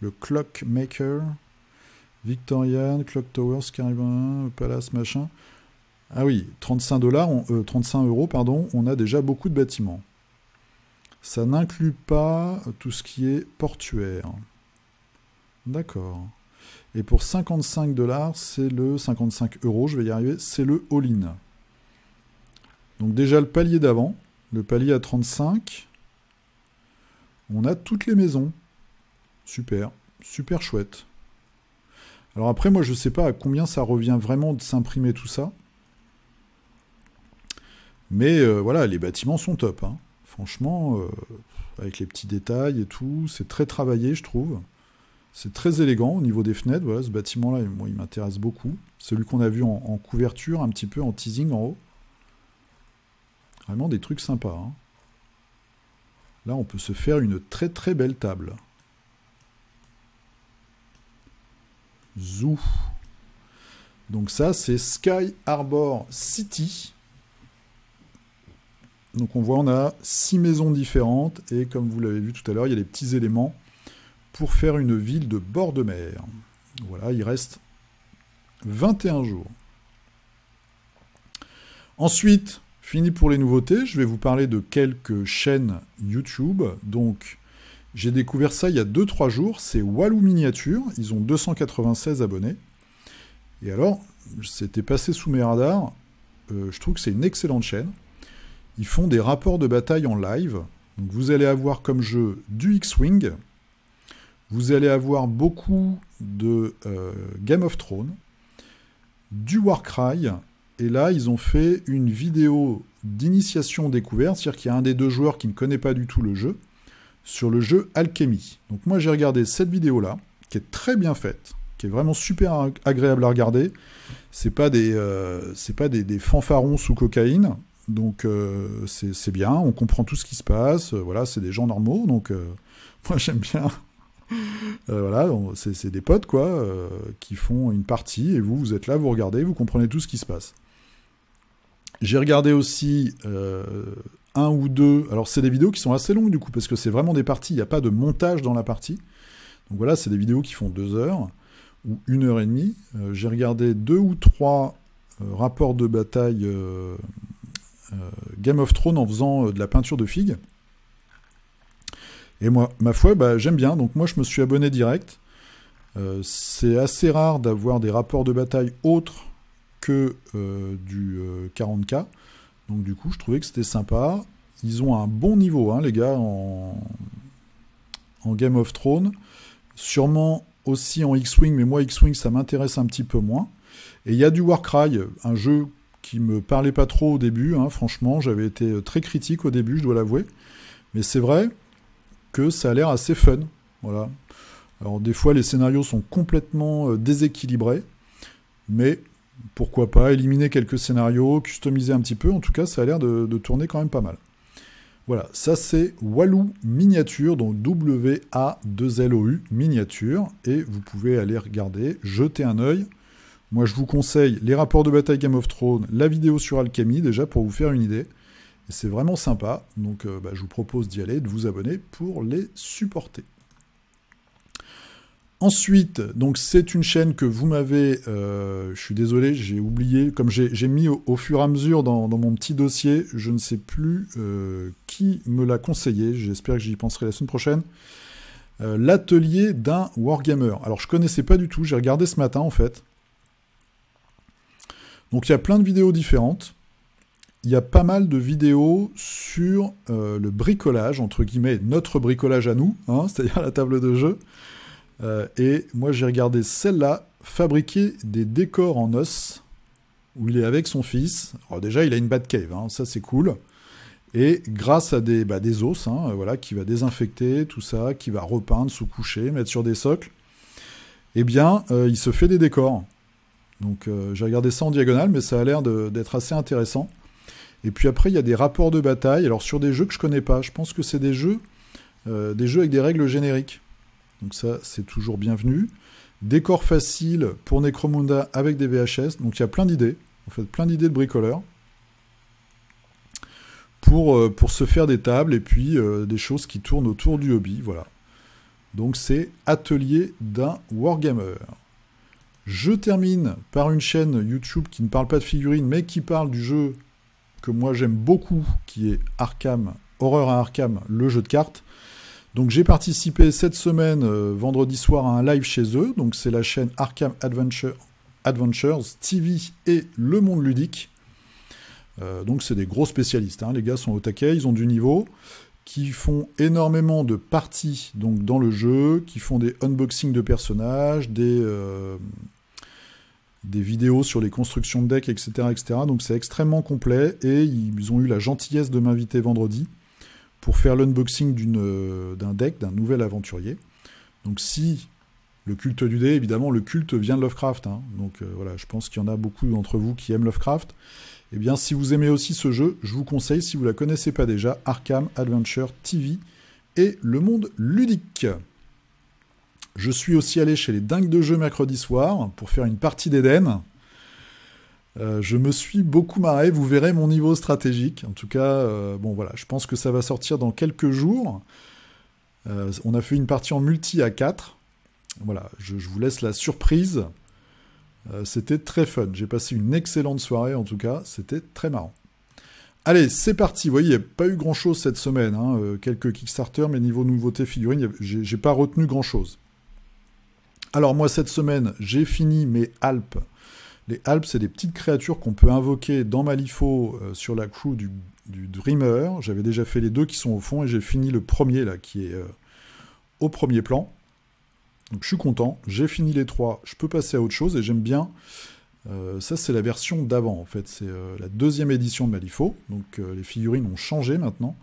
[SPEAKER 1] le Clockmaker, Victorian, Clock Tower, Caribbean, Palace, machin. Ah oui, 35 €, pardon, on a déjà beaucoup de bâtiments. Ça n'inclut pas tout ce qui est portuaire. D'accord. Et pour 55 $, c'est le 55 €, je vais y arriver, c'est le all-in. Donc déjà le palier d'avant, le palier à 35, on a toutes les maisons. Super, super chouette. Alors après, moi je sais pas à combien ça revient vraiment de s'imprimer tout ça. Mais voilà, les bâtiments sont top. Hein. Franchement, avec les petits détails et tout, c'est très travaillé, je trouve. C'est très élégant au niveau des fenêtres. Voilà, ce bâtiment-là, moi, il m'intéresse beaucoup. Celui qu'on a vu en couverture, un petit peu en teasing en haut. Vraiment des trucs sympas. Hein. Là, on peut se faire une très très belle table. Zou. Donc ça, c'est Sky Harbor City. Donc on voit, on a 6 maisons différentes, et comme vous l'avez vu tout à l'heure, il y a des petits éléments pour faire une ville de bord de mer. Voilà, il reste 21 jours. Ensuite, fini pour les nouveautés, je vais vous parler de quelques chaînes YouTube. Donc, j'ai découvert ça il y a 2-3 jours, c'est Walou Miniature, ils ont 296 abonnés. Et alors, c'était passé sous mes radars, je trouve que c'est une excellente chaîne. Ils font des rapports de bataille en live. Donc vous allez avoir comme jeu du X-Wing. Vous allez avoir beaucoup de Game of Thrones. Du Warcry. Et là, ils ont fait une vidéo d'initiation découverte. C'est-à-dire qu'il y a un des deux joueurs qui ne connaît pas du tout le jeu. Sur le jeu Alchemy. Donc moi, j'ai regardé cette vidéo-là, qui est très bien faite. Qui est vraiment super agréable à regarder. C'est pas des fanfarons sous cocaïne. Donc c'est bien, on comprend tout ce qui se passe, voilà, c'est des gens normaux, donc moi j'aime bien. Voilà, c'est des potes quoi, qui font une partie, et vous êtes là, vous regardez, vous comprenez tout ce qui se passe. J'ai regardé aussi un ou deux, alors c'est des vidéos qui sont assez longues du coup, parce que c'est vraiment des parties, il n'y a pas de montage dans la partie. Donc voilà, c'est des vidéos qui font 2 heures, ou 1 heure et demie. J'ai regardé 2 ou 3 rapports de bataille Game of Thrones en faisant de la peinture de figues. Et moi, ma foi, j'aime bien. Donc moi, je me suis abonné direct. C'est assez rare d'avoir des rapports de bataille autres que du 40K. Donc du coup, je trouvais que c'était sympa. Ils ont un bon niveau, hein, les gars, en Game of Thrones. Sûrement aussi en X-Wing, mais moi, X-Wing, ça m'intéresse un petit peu moins. Et il y a du Warcry, un jeu qui me parlait pas trop au début, hein, franchement, j'avais été très critique au début, je dois l'avouer. Mais c'est vrai que ça a l'air assez fun, voilà. Alors des fois, les scénarios sont complètement déséquilibrés, mais pourquoi pas éliminer quelques scénarios, customiser un petit peu, en tout cas, ça a l'air de tourner quand même pas mal. Voilà, ça c'est Walou Miniature, donc W-A-2-L-O-U, Miniature, et vous pouvez aller regarder, jeter un œil. Moi, je vous conseille les rapports de bataille Game of Thrones, la vidéo sur Alchemy, déjà, pour vous faire une idée. Et c'est vraiment sympa. Donc, je vous propose d'y aller, de vous abonner pour les supporter. Ensuite, donc c'est une chaîne que vous m'avez... je suis désolé, j'ai oublié. Comme j'ai mis au fur et à mesure dans mon petit dossier, je ne sais plus qui me l'a conseillé. J'espère que j'y penserai la semaine prochaine. L'atelier d'un wargamer. Alors, je ne connaissais pas du tout. J'ai regardé ce matin, en fait. Donc il y a plein de vidéos différentes. Il y a pas mal de vidéos sur le bricolage, entre guillemets, notre bricolage à nous, hein, c'est-à-dire la table de jeu. Et moi j'ai regardé celle-là, fabriquer des décors en os, où il est avec son fils. Alors déjà il a une Batcave, hein, ça c'est cool. Et grâce à des os, hein, voilà, qui va désinfecter tout ça, qui va repeindre, sous-coucher, mettre sur des socles. eh bien, il se fait des décors. Donc j'ai regardé ça en diagonale, mais ça a l'air d'être assez intéressant. Et puis après, il y a des rapports de bataille. Alors sur des jeux que je connais pas, je pense que c'est des jeux avec des règles génériques. Donc ça, c'est toujours bienvenu. Décor facile pour Necromunda avec des VHS. Donc il y a plein d'idées. En fait, plein d'idées de bricoleurs pour se faire des tables et puis des choses qui tournent autour du hobby. Voilà. Donc c'est Atelier d'un Wargammer. Je termine par une chaîne YouTube qui ne parle pas de figurines, mais qui parle du jeu que moi j'aime beaucoup, qui est Arkham, Horreur à Arkham, le jeu de cartes. Donc j'ai participé cette semaine, vendredi soir, à un live chez eux. Donc c'est la chaîne Arkham Adventures TV et Le Monde Ludique. Donc c'est des gros spécialistes, hein. Les gars sont au taquet, ils ont du niveau, qui font énormément de parties donc, dans le jeu, qui font des unboxings de personnages, des vidéos sur les constructions de decks, etc., etc. Donc c'est extrêmement complet, et ils ont eu la gentillesse de m'inviter vendredi pour faire l'unboxing d'un deck, d'un nouvel aventurier. Donc si le culte du dé, évidemment, le culte vient de Lovecraft, hein. Donc voilà, je pense qu'il y en a beaucoup d'entre vous qui aiment Lovecraft. Eh bien, si vous aimez aussi ce jeu, je vous conseille, si vous ne la connaissez pas déjà, Arkham Adventure TV et Le Monde Ludique. Je suis aussi allé chez les Dingues de Jeux mercredi soir pour faire une partie d'Eden. Je me suis beaucoup marré, vous verrez mon niveau stratégique. En tout cas, bon voilà, je pense que ça va sortir dans quelques jours. On a fait une partie en multi à 4. Voilà, je vous laisse la surprise. C'était très fun. J'ai passé une excellente soirée, en tout cas. C'était très marrant. Allez, c'est parti. Vous voyez, il n'y a pas eu grand-chose cette semaine, hein. Quelques Kickstarter, mais niveau nouveauté figurines, j'ai pas retenu grand-chose. Alors moi, cette semaine, j'ai fini mes Alpes. Les Alpes, c'est des petites créatures qu'on peut invoquer dans Malifaux sur la crew du Dreamer. J'avais déjà fait les deux qui sont au fond, et j'ai fini le premier, là, qui est au premier plan. Donc je suis content, j'ai fini les 3, je peux passer à autre chose, et j'aime bien. Ça, c'est la version d'avant, en fait. C'est la deuxième édition de Malifaux. Donc les figurines ont changé maintenant.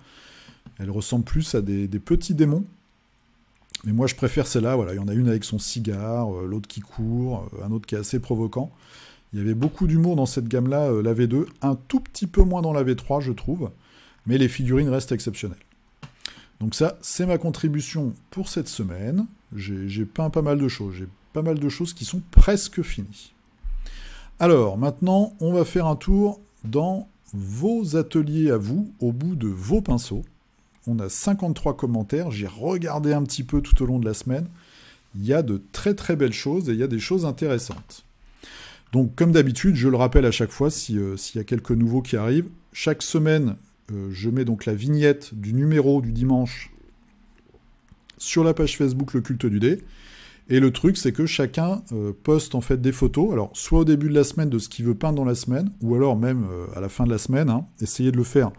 [SPEAKER 1] Elles ressemblent plus à des petits démons. Mais moi, je préfère celle-là. Voilà. Il y en a une avec son cigare, l'autre qui court, un autre qui est assez provoquant. Il y avait beaucoup d'humour dans cette gamme-là, la V2. Un tout petit peu moins dans la V3, je trouve. Mais les figurines restent exceptionnelles. Donc ça, c'est ma contribution pour cette semaine. J'ai peint pas mal de choses. J'ai pas mal de choses qui sont presque finies. Alors, maintenant, on va faire un tour dans vos ateliers à vous, au bout de vos pinceaux. On a 53 commentaires. J'ai regardé un petit peu tout au long de la semaine. Il y a de très très belles choses et il y a des choses intéressantes. Donc, comme d'habitude, je le rappelle à chaque fois, s'il y a quelques nouveaux qui arrivent, chaque semaine, je mets donc la vignette du numéro du dimanche sur la page Facebook Le Culte du Dé. Et le truc, c'est que chacun poste en fait des photos, alors soit au début de la semaine de ce qu'il veut peindre dans la semaine, ou alors même à la fin de la semaine, hein. Essayez de le faire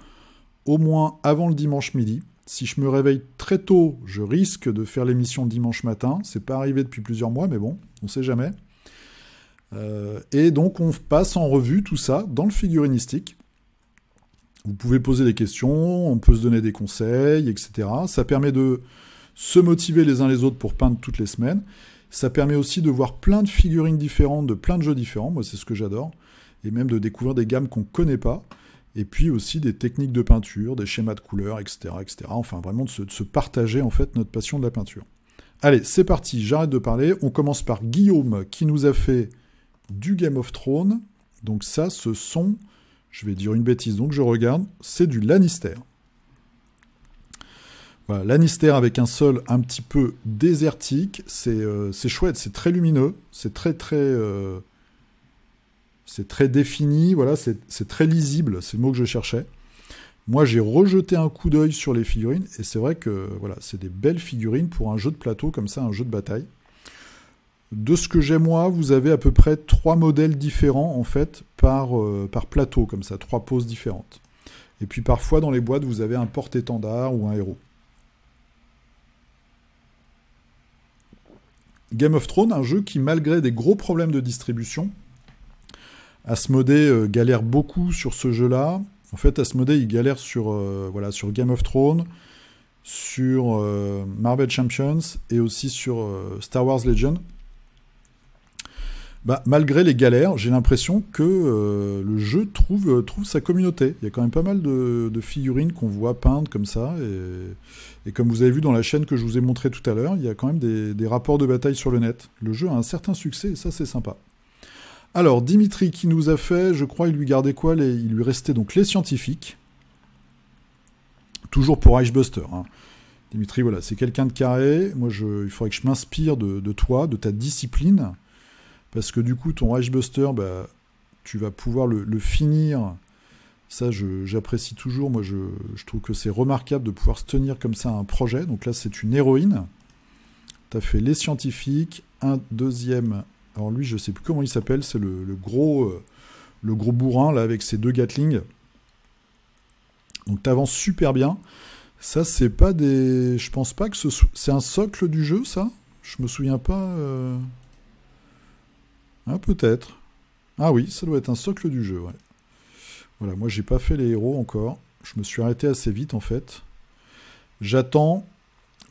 [SPEAKER 1] au moins avant le dimanche midi. Si je me réveille très tôt, je risque de faire l'émission dimanche matin. C'est pas arrivé depuis plusieurs mois, mais bon, on sait jamais. Et donc on passe en revue tout ça dans le figurinistique. Vous pouvez poser des questions, on peut se donner des conseils, etc. Ça permet de se motiver les uns les autres pour peindre toutes les semaines. Ça permet aussi de voir plein de figurines différentes, de plein de jeux différents. Moi, c'est ce que j'adore. Et même de découvrir des gammes qu'on ne connaît pas. Et puis aussi des techniques de peinture, des schémas de couleurs, etc., etc. Enfin, vraiment de se partager, en fait, notre passion de la peinture. Allez, c'est parti, j'arrête de parler. On commence par Guillaume, qui nous a fait du Game of Thrones. Donc ça, ce sont... Je vais dire une bêtise, donc je regarde. C'est du Lannister. Voilà, Lannister avec un sol un petit peu désertique. C'est chouette, c'est très lumineux. C'est très défini. Voilà, c'est très lisible. C'est le mot que je cherchais. Moi, j'ai rejeté un coup d'œil sur les figurines. Et c'est vrai que voilà, c'est des belles figurines pour un jeu de plateau comme ça, un jeu de bataille. De ce que j'ai moi, vous avez à peu près 3 modèles différents en fait par plateau, comme ça, 3 poses différentes. Et puis parfois dans les boîtes, vous avez un porte-étendard ou un héros. Game of Thrones, un jeu qui, malgré des gros problèmes de distribution, Asmodée galère beaucoup sur ce jeu-là. En fait, Asmodée, il galère sur Game of Thrones, sur Marvel Champions et aussi sur Star Wars Legends. Bah, malgré les galères, j'ai l'impression que le jeu trouve sa communauté. Il y a quand même pas mal de figurines qu'on voit peindre comme ça. Et comme vous avez vu dans la chaîne que je vous ai montré tout à l'heure, il y a quand même des rapports de bataille sur le net. Le jeu a un certain succès et ça, c'est sympa. Alors, Dimitri qui nous a fait, je crois, il lui gardait quoi? Il lui restait donc les scientifiques. Toujours pour Reichbuster. Hein. Dimitri, voilà, c'est quelqu'un de carré. Moi, il faudrait que je m'inspire de toi, de ta discipline. Parce que du coup, ton Reichbuster, bah, tu vas pouvoir le finir. Ça, j'apprécie toujours. Moi, je trouve que c'est remarquable de pouvoir se tenir comme ça à un projet. Donc là, c'est une héroïne. Tu as fait les scientifiques. Un deuxième. Alors lui, je ne sais plus comment il s'appelle. C'est le gros bourrin, là, avec ses 2 Gatling. Donc tu avances super bien. Ça, c'est pas des... Je pense pas que c'est un socle du jeu, ça. Je me souviens pas... Ah, peut-être. Ah oui, ça doit être un socle du jeu, ouais. Voilà, moi j'ai pas fait les héros encore. Je me suis arrêté assez vite en fait. J'attends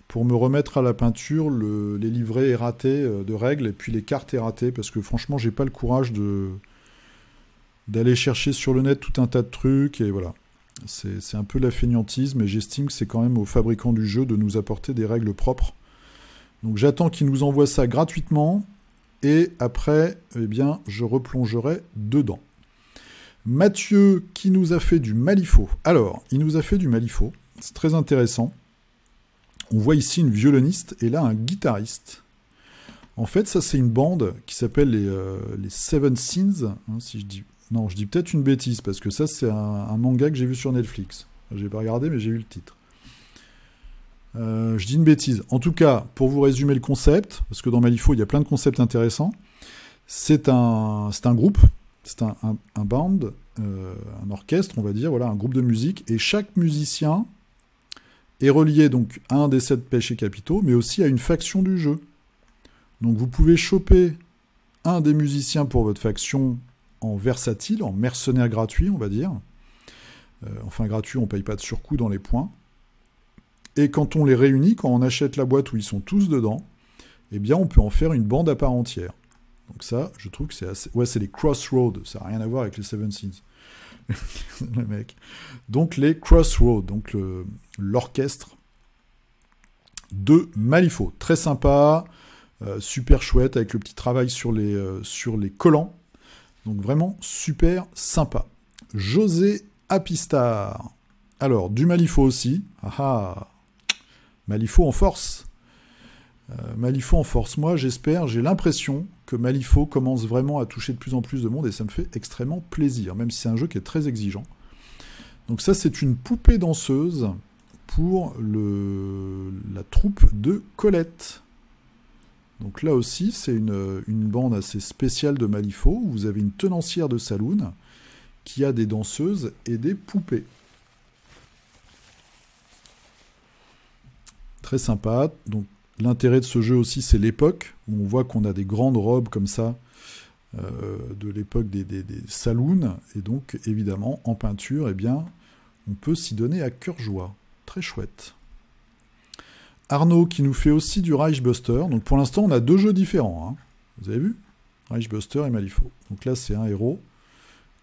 [SPEAKER 1] pour me remettre à la peinture les livrets erratés de règles et puis les cartes erratées parce que franchement j'ai pas le courage d'aller chercher sur le net tout un tas de trucs et voilà. C'est un peu la fainéantise mais j'estime que c'est quand même aux fabricants du jeu de nous apporter des règles propres. Donc j'attends qu'ils nous envoient ça gratuitement et après, eh bien, je replongerai dedans. Mathieu qui nous a fait du Malifaux. Alors, il nous a fait du Malifaux. C'est très intéressant. On voit ici une violoniste et là un guitariste. En fait, ça c'est une bande qui s'appelle les Seven Sins. Hein, si je dis... Non, je dis peut-être une bêtise parce que ça c'est un manga que j'ai vu sur Netflix. J'ai pas regardé mais j'ai vu le titre. Je dis une bêtise. En tout cas, pour vous résumer le concept, parce que dans Malifaux il y a plein de concepts intéressants, c'est un groupe. C'est un band, un orchestre, on va dire, voilà, un groupe de musique, et chaque musicien est relié donc à un des 7 péchés capitaux, mais aussi à une faction du jeu. Donc vous pouvez choper un des musiciens pour votre faction en versatile, en mercenaire gratuit, on va dire. Enfin gratuit, on ne paye pas de surcoût dans les points. Et quand on les réunit, quand on achète la boîte où ils sont tous dedans, eh bien on peut en faire une bande à part entière. Donc ça, je trouve que c'est assez... Ouais, c'est les Crossroads, ça n'a rien à voir avec les Seven Sins. Le mec. Donc les Crossroads, donc l'orchestre de Malifaux. Très sympa, super chouette, avec le petit travail sur les collants. Donc vraiment super sympa. José Apistar. Alors, du Malifaux aussi. Ah, Malifaux en force. Malifaux en force. Moi, j'espère, j'ai l'impression que Malifaux commence vraiment à toucher de plus en plus de monde et ça me fait extrêmement plaisir, même si c'est un jeu qui est très exigeant. Donc ça, c'est une poupée danseuse pour la troupe de Colette. Donc là aussi, c'est une bande assez spéciale de Malifaux. Vous avez une tenancière de saloon qui a des danseuses et des poupées. Très sympa. Donc l'intérêt de ce jeu aussi, c'est l'époque, où on voit qu'on a des grandes robes comme ça, de l'époque des saloons, et donc, évidemment, en peinture, eh bien, on peut s'y donner à cœur joie. Très chouette. Arnaud, qui nous fait aussi du Reichbuster. Donc, pour l'instant, on a 2 jeux différents. Hein. Vous avez vu? Reichbuster et Malifaux. Donc là, c'est un héros.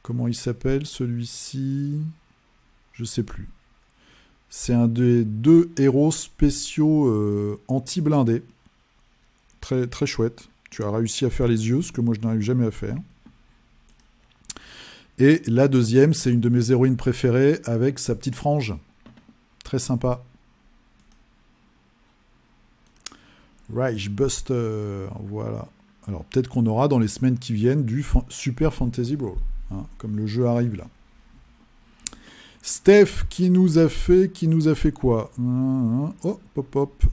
[SPEAKER 1] Comment il s'appelle, celui-ci? Je sais plus. C'est un des 2 héros spéciaux anti-blindés. Très, très chouette. Tu as réussi à faire les yeux, ce que moi je n'arrive jamais à faire. Et la deuxième, c'est une de mes héroïnes préférées avec sa petite frange. Très sympa. Reichbuster, voilà. Alors peut-être qu'on aura dans les semaines qui viennent du Super Fantasy Brawl, hein, comme le jeu arrive là. Steph qui nous a fait quoi? Oh, pop, hop,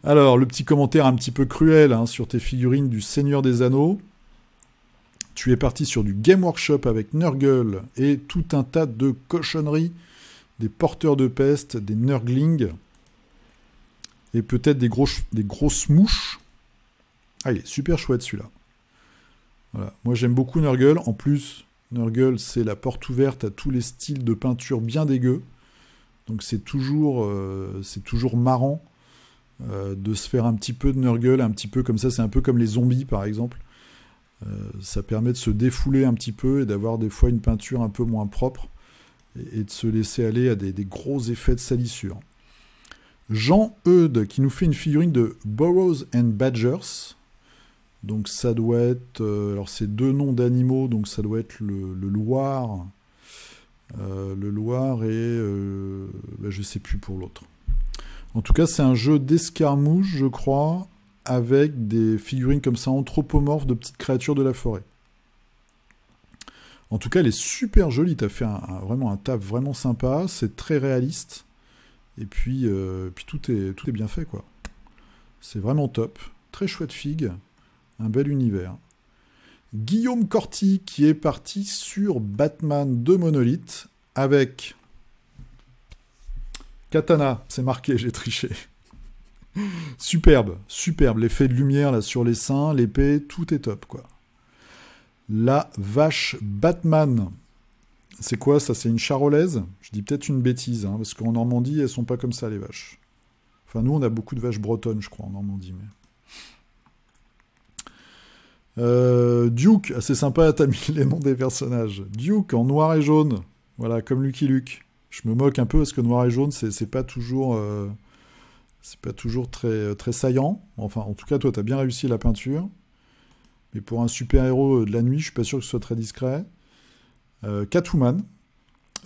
[SPEAKER 1] Alors, le petit commentaire un petit peu cruel hein, sur tes figurines du Seigneur des Anneaux. Tu es parti sur du Game Workshop avec Nurgle et tout un tas de cochonneries, des porteurs de peste, des Nurglings, et peut-être des grosses mouches. Ah, il est super chouette celui-là. Voilà. Moi, j'aime beaucoup Nurgle. En plus... Nurgle, c'est la porte ouverte à tous les styles de peinture bien dégueux. Donc c'est toujours marrant de se faire un petit peu de Nurgle, un petit peu comme ça, c'est un peu comme les zombies par exemple. Ça permet de se défouler un petit peu et d'avoir des fois une peinture un peu moins propre et de se laisser aller à des gros effets de salissure. Jean Eudes qui nous fait une figurine de Burrows and Badgers. Donc ça doit être... alors c'est 2 noms d'animaux, donc ça doit être le Loir. Le Loir et... je sais plus pour l'autre. En tout cas, c'est un jeu d'escarmouche, je crois, avec des figurines comme ça anthropomorphes de petites créatures de la forêt. En tout cas, elle est super jolie. Tu as fait vraiment un taf vraiment sympa. C'est très réaliste. Et puis tout est bien fait, quoi. C'est vraiment top. Très chouette figue. Un bel univers. Guillaume Corti qui est parti sur Batman de Monolith avec Katana. C'est marqué, j'ai triché. Superbe, superbe. L'effet de lumière là sur les seins, l'épée, tout est top, quoi. La vache Batman. C'est quoi ça? C'est une charolaise? Je dis peut-être une bêtise, hein, parce qu'en Normandie, elles sont pas comme ça, les vaches. Enfin, nous, on a beaucoup de vaches bretonnes, je crois, en Normandie. Mais... Duke, c'est sympa, t'as mis les noms des personnages. Duke en noir et jaune. Voilà, comme Lucky Luke. Je me moque un peu parce que noir et jaune, c'est pas toujours... c'est pas toujours très, très saillant. Enfin, en tout cas, toi, t'as bien réussi la peinture. Mais pour un super-héros de la nuit, je suis pas sûr que ce soit très discret. Catwoman.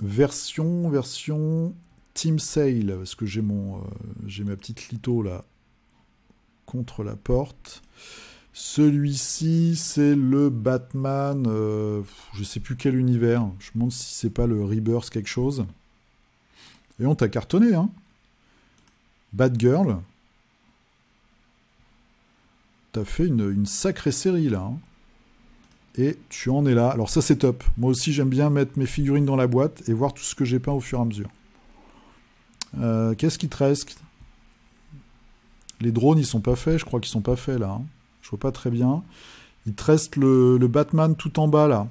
[SPEAKER 1] Version Team Sale. Parce que j'ai ma petite litho, là, contre la porte. Celui-ci, c'est le Batman... je sais plus quel univers. Je me demande si c'est pas le Rebirth quelque chose. Et on t'a cartonné, hein. Batgirl. T'as fait une sacrée série, là. Hein. Et tu en es là. Alors ça, c'est top. Moi aussi, j'aime bien mettre mes figurines dans la boîte et voir tout ce que j'ai peint au fur et à mesure. Qu'est-ce qui te reste? Les drones, ils sont pas faits. Je crois qu'ils sont pas faits, là. Hein. Je vois pas très bien. Il te reste le Batman tout en bas, là.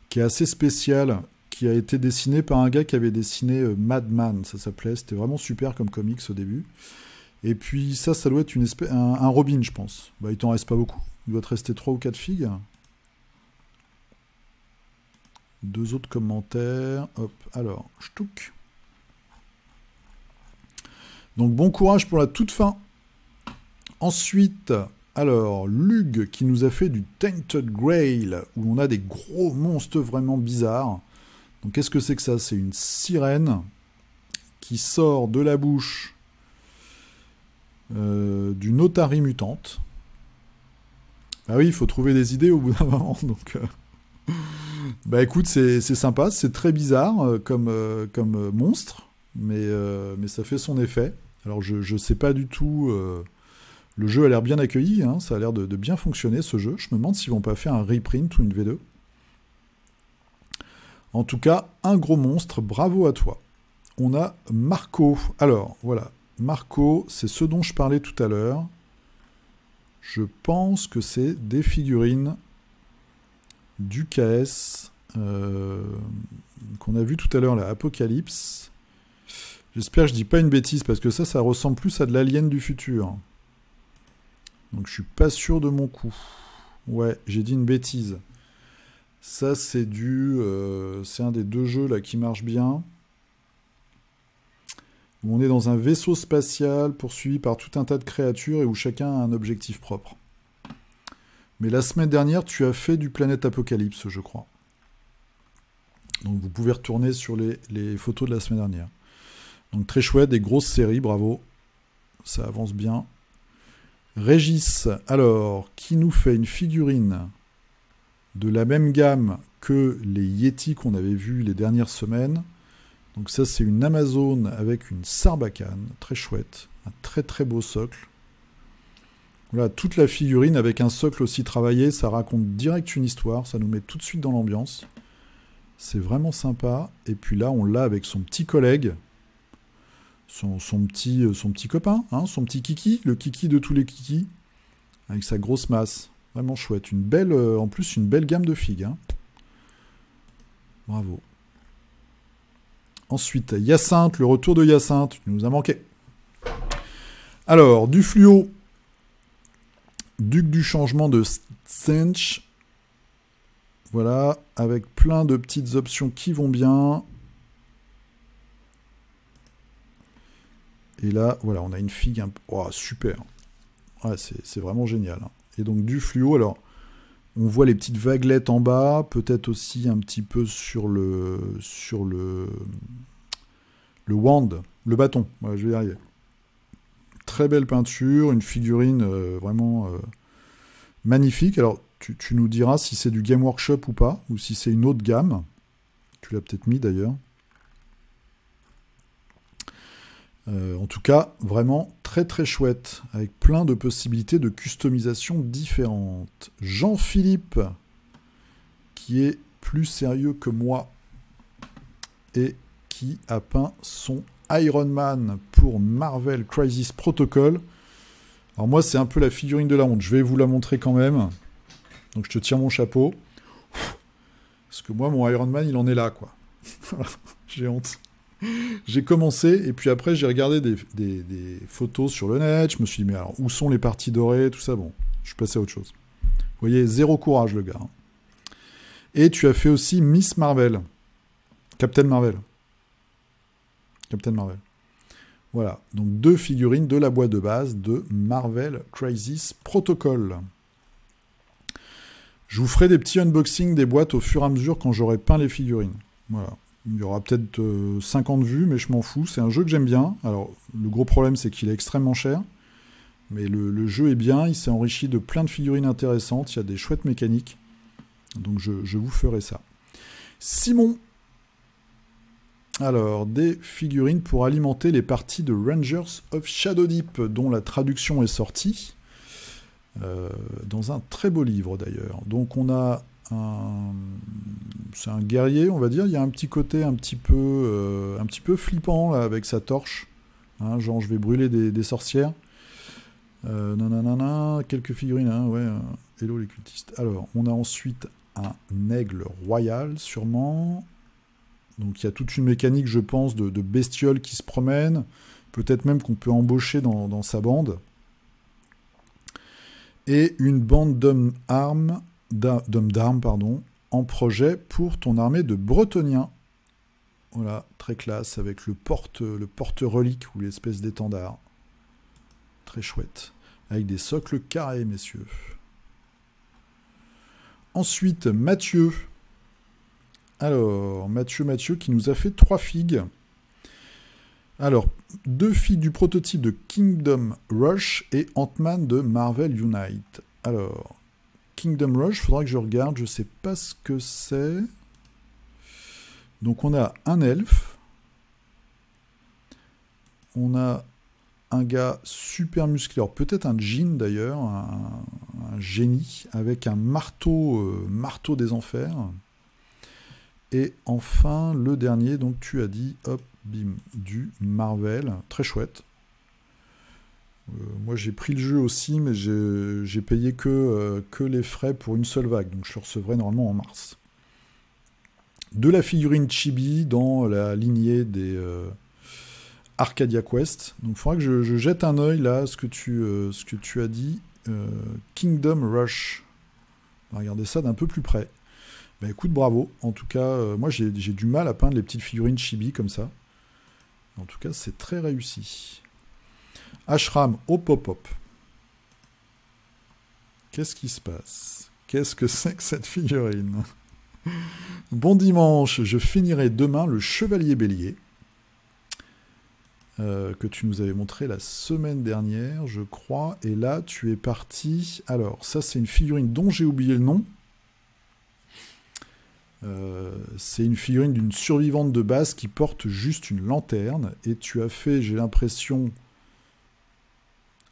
[SPEAKER 1] Qui est assez spécial. Qui a été dessiné par un gars qui avait dessiné Madman, ça s'appelait. C'était vraiment super comme comics au début. Et puis ça doit être un Robin, je pense. Bah, il t'en reste pas beaucoup. Il doit te rester 3 ou 4 figues. 2 autres commentaires. Hop, alors, ch'touk. Donc bon courage pour la toute fin. Ensuite, alors, Lug qui nous a fait du Tainted Grail, où on a des gros monstres vraiment bizarres. Donc qu'est-ce que c'est que ça? C'est une sirène qui sort de la bouche d'une otarie mutante. Ah oui, il faut trouver des idées au bout d'un moment. Donc, bah écoute, c'est sympa, c'est très bizarre comme monstre, mais ça fait son effet. Alors je sais pas du tout... le jeu a l'air bien accueilli, hein, ça a l'air de bien fonctionner ce jeu. Je me demande s'ils vont pas faire un reprint ou une V2. En tout cas, un gros monstre, bravo à toi. On a Marco. Alors, voilà. Marco, c'est ce dont je parlais tout à l'heure. Je pense que c'est des figurines du KS qu'on a vu tout à l'heure, la Apocalypse. J'espère que je dis pas une bêtise, parce que ça ressemble plus à de l'Alien du futur. Donc je suis pas sûr de mon coup. Ouais, j'ai dit une bêtise. Ça, c'est c'est un des 2 jeux là qui marche bien. Où on est dans un vaisseau spatial poursuivi par tout un tas de créatures et où chacun a un objectif propre. Mais la semaine dernière, tu as fait du Planète Apocalypse, je crois. Donc vous pouvez retourner sur les photos de la semaine dernière. Donc très chouette, des grosses séries, bravo. Ça avance bien. Régis, alors, qui nous fait une figurine de la même gamme que les Yeti qu'on avait vus les dernières semaines. Donc ça, c'est une Amazone avec une Sarbacane, très chouette, un très très beau socle. Voilà, toute la figurine avec un socle aussi travaillé, ça raconte direct une histoire, ça nous met tout de suite dans l'ambiance. C'est vraiment sympa. Et puis là, on l'a avec son petit collègue, son petit copain, hein, son petit kiki, le kiki de tous les kikis, avec sa grosse masse. Vraiment chouette. En plus, une belle gamme de figues. Hein. Bravo. Ensuite, Hyacinthe, le retour de Hyacinthe. Tu nous as manqué. Alors, du fluo, Duc du changement de Stench. Voilà, avec plein de petites options qui vont bien. Et là, voilà, on a une figue un peu... Oh, super. Ouais, c'est vraiment génial. Et donc du fluo, alors, on voit les petites vaguelettes en bas, peut-être aussi un petit peu sur le wand, le bâton. Voilà, je vais y arriver. Très belle peinture, une figurine vraiment magnifique. Alors, tu nous diras si c'est du Game Workshop ou pas, ou si c'est une autre gamme. Tu l'as peut-être mis d'ailleurs. En tout cas, vraiment très très chouette, avec plein de possibilités de customisation différentes. Jean-Philippe, qui est plus sérieux que moi, et qui a peint son Iron Man pour Marvel Crisis Protocol. Alors moi, c'est un peu la figurine de la honte. Je vais vous la montrer quand même. Donc je te tire mon chapeau. Parce que moi, mon Iron Man, il en est là, quoi. J'ai honte. J'ai commencé, et puis après, j'ai regardé des photos sur le net. Je me suis dit, mais alors, où sont les parties dorées, tout ça. Bon, je suis passé à autre chose. Vous voyez, zéro courage, le gars. Et tu as fait aussi Miss Marvel. Captain Marvel. Captain Marvel. Voilà, donc 2 figurines de la boîte de base de Marvel Crisis Protocol. Je vous ferai des petits unboxings des boîtes au fur et à mesure quand j'aurai peint les figurines. Voilà. Il y aura peut-être 50 vues, mais je m'en fous. C'est un jeu que j'aime bien. Alors, le gros problème, c'est qu'il est extrêmement cher. Mais le jeu est bien. Il s'est enrichi de plein de figurines intéressantes. Il y a des chouettes mécaniques. Donc, je vous ferai ça. Simon. Alors, des figurines pour alimenter les parties de Rangers of Shadow Deep, dont la traduction est sortie. Dans un très beau livre, d'ailleurs. Donc, on a... c'est un guerrier, on va dire. Il y a un petit côté un petit peu flippant là, avec sa torche. Hein, genre, je vais brûler des sorcières. Nanana, quelques figurines. Hein, ouais, hello les cultistes. Alors, on a ensuite un aigle royal, sûrement. Donc, il y a toute une mécanique, je pense, de bestioles qui se promènent. Peut-être même qu'on peut embaucher dans sa bande. Et une bande d'hommes d'armes, en projet pour ton armée de Bretoniens. Voilà, très classe, avec le porte-relique ou l'espèce d'étendard. Très chouette. Avec des socles carrés, messieurs. Ensuite, Mathieu. Alors, Mathieu qui nous a fait 3 figues. Alors, 2 figues du prototype de Kingdom Rush et Ant-Man de Marvel Unite. Alors... Kingdom Rush, il faudra que je regarde, je ne sais pas ce que c'est. Donc on a un elfe. On a un gars super musclé, alors peut-être un djinn d'ailleurs, un génie, avec un marteau des enfers. Et enfin, le dernier, donc tu as dit, hop, bim, du Marvel, très chouette. Moi j'ai pris le jeu aussi, mais j'ai payé que les frais pour une seule vague, donc je le recevrai normalement en mars. De la figurine Chibi dans la lignée des Arcadia Quest. Donc il faudra que je jette un œil là à ce que tu as dit. Kingdom Rush. On va regarder ça d'un peu plus près. Ben écoute, bravo. En tout cas, moi j'ai du mal à peindre les petites figurines Chibi comme ça. En tout cas, c'est très réussi. Ashram, hop hop hop. Qu'est-ce qui se passe? Qu'est-ce que c'est que cette figurine? Bon dimanche, je finirai demain le Chevalier Bélier, que tu nous avais montré la semaine dernière, je crois. Et là, tu es parti... Alors, ça, c'est une figurine dont j'ai oublié le nom. C'est une figurine d'une survivante de base qui porte juste une lanterne. Et tu as fait, j'ai l'impression...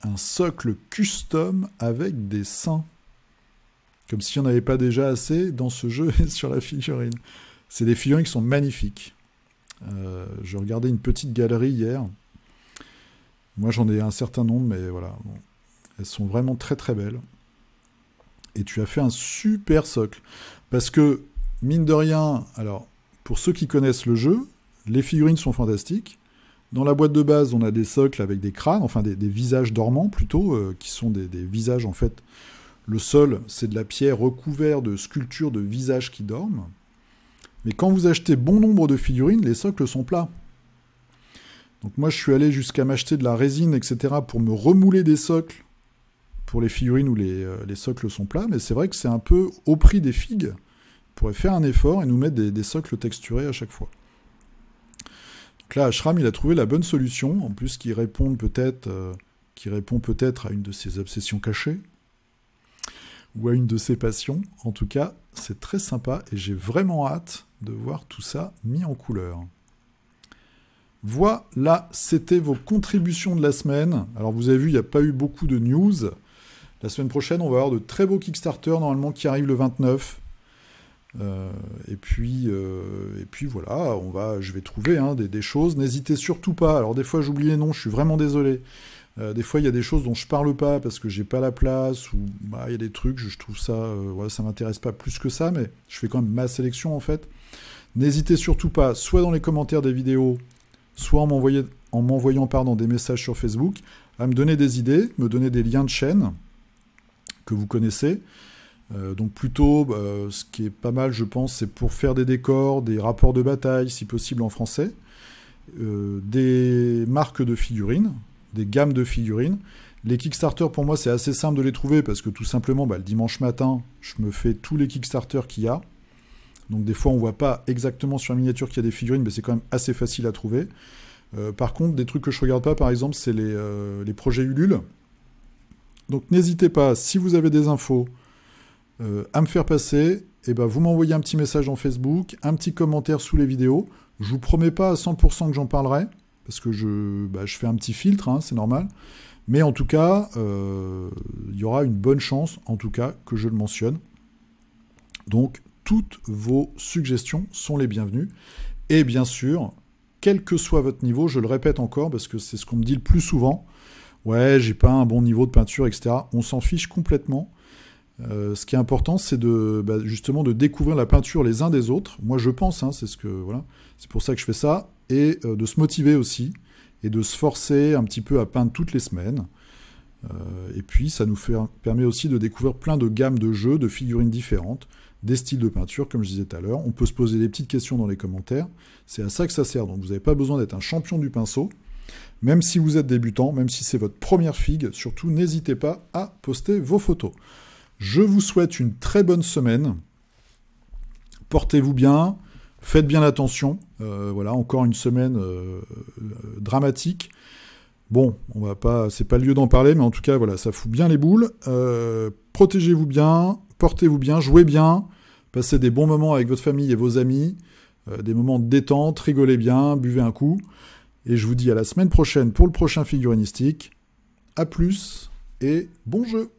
[SPEAKER 1] un socle custom avec des seins. Comme s'il n'y en avait pas déjà assez dans ce jeu et sur la figurine. C'est des figurines qui sont magnifiques. Je regardais une petite galerie hier. Moi, j'en ai un certain nombre, mais voilà. Bon. Elles sont vraiment très très belles. Et tu as fait un super socle. Parce que, mine de rien, alors, pour ceux qui connaissent le jeu, les figurines sont fantastiques. Dans la boîte de base, on a des socles avec des crânes, enfin des visages dormants plutôt, qui sont des visages en fait. Le sol, c'est de la pierre recouverte de sculptures de visages qui dorment. Mais quand vous achetez bon nombre de figurines, les socles sont plats. Donc moi, je suis allé jusqu'à m'acheter de la résine, etc., pour me remouler des socles pour les figurines où les socles sont plats. Mais c'est vrai que c'est un peu au prix des figues. On pourrait faire un effort et nous mettre des socles texturés à chaque fois. Donc là, Ashram, il a trouvé la bonne solution, en plus qui répond peut-être à une de ses obsessions cachées, ou à une de ses passions. En tout cas, c'est très sympa, et j'ai vraiment hâte de voir tout ça mis en couleur. Voilà, c'était vos contributions de la semaine. Alors vous avez vu, il n'y a pas eu beaucoup de news. La semaine prochaine, on va avoir de très beaux Kickstarter, normalement, qui arrivent le 29. Et puis voilà, je vais trouver des choses. N'hésitez surtout pas. Alors des fois j'oublie les noms, je suis vraiment désolé. Des fois il y a des choses dont je parle pas parce que j'ai pas la place ou il y a des trucs, je trouve ça, ça m'intéresse pas plus que ça, mais je fais quand même ma sélection en fait. N'hésitez surtout pas, soit dans les commentaires des vidéos, soit en m'envoyant des messages sur Facebook, à me donner des idées, me donner des liens de chaîne que vous connaissez. Donc plutôt, ce qui est pas mal, je pense, c'est pour faire des décors, des rapports de bataille, si possible en français, des marques de figurines, des gammes de figurines. Les Kickstarter, pour moi, c'est assez simple de les trouver, parce que tout simplement, le dimanche matin, je me fais tous les Kickstarter qu'il y a. Donc des fois, on voit pas exactement sur la miniature qu'il y a des figurines, mais c'est quand même assez facile à trouver. Par contre, des trucs que je regarde pas, par exemple, c'est les projets Ulule. Donc n'hésitez pas, si vous avez des infos, à me faire passer, et vous m'envoyez un petit message en Facebook, un petit commentaire sous les vidéos. Je vous promets pas à 100% que j'en parlerai, parce que je fais un petit filtre, c'est normal. Mais en tout cas, il y aura une bonne chance, en tout cas, que je le mentionne. Donc, toutes vos suggestions sont les bienvenues. Et bien sûr, quel que soit votre niveau, je le répète encore, parce que c'est ce qu'on me dit le plus souvent, ouais, j'ai pas un bon niveau de peinture, etc. On s'en fiche complètement. Ce qui est important, c'est justement de découvrir la peinture les uns des autres. Moi, je pense, c'est pour ça que je fais ça, et de se motiver aussi, et de se forcer un petit peu à peindre toutes les semaines. Et puis, ça nous permet aussi de découvrir plein de gammes de jeux, de figurines différentes, des styles de peinture, comme je disais tout à l'heure. On peut se poser des petites questions dans les commentaires. C'est à ça que ça sert. Donc, vous n'avez pas besoin d'être un champion du pinceau. Même si vous êtes débutant, même si c'est votre première figue, surtout, n'hésitez pas à poster vos photos. Je vous souhaite une très bonne semaine. Portez-vous bien. Faites bien attention. Encore une semaine dramatique. Bon, c'est pas le lieu d'en parler, mais en tout cas, ça fout bien les boules. Protégez-vous bien, portez-vous bien, jouez bien, passez des bons moments avec votre famille et vos amis, des moments de détente, rigolez bien, buvez un coup. Et je vous dis à la semaine prochaine pour le prochain figurinistique. À plus et bon jeu!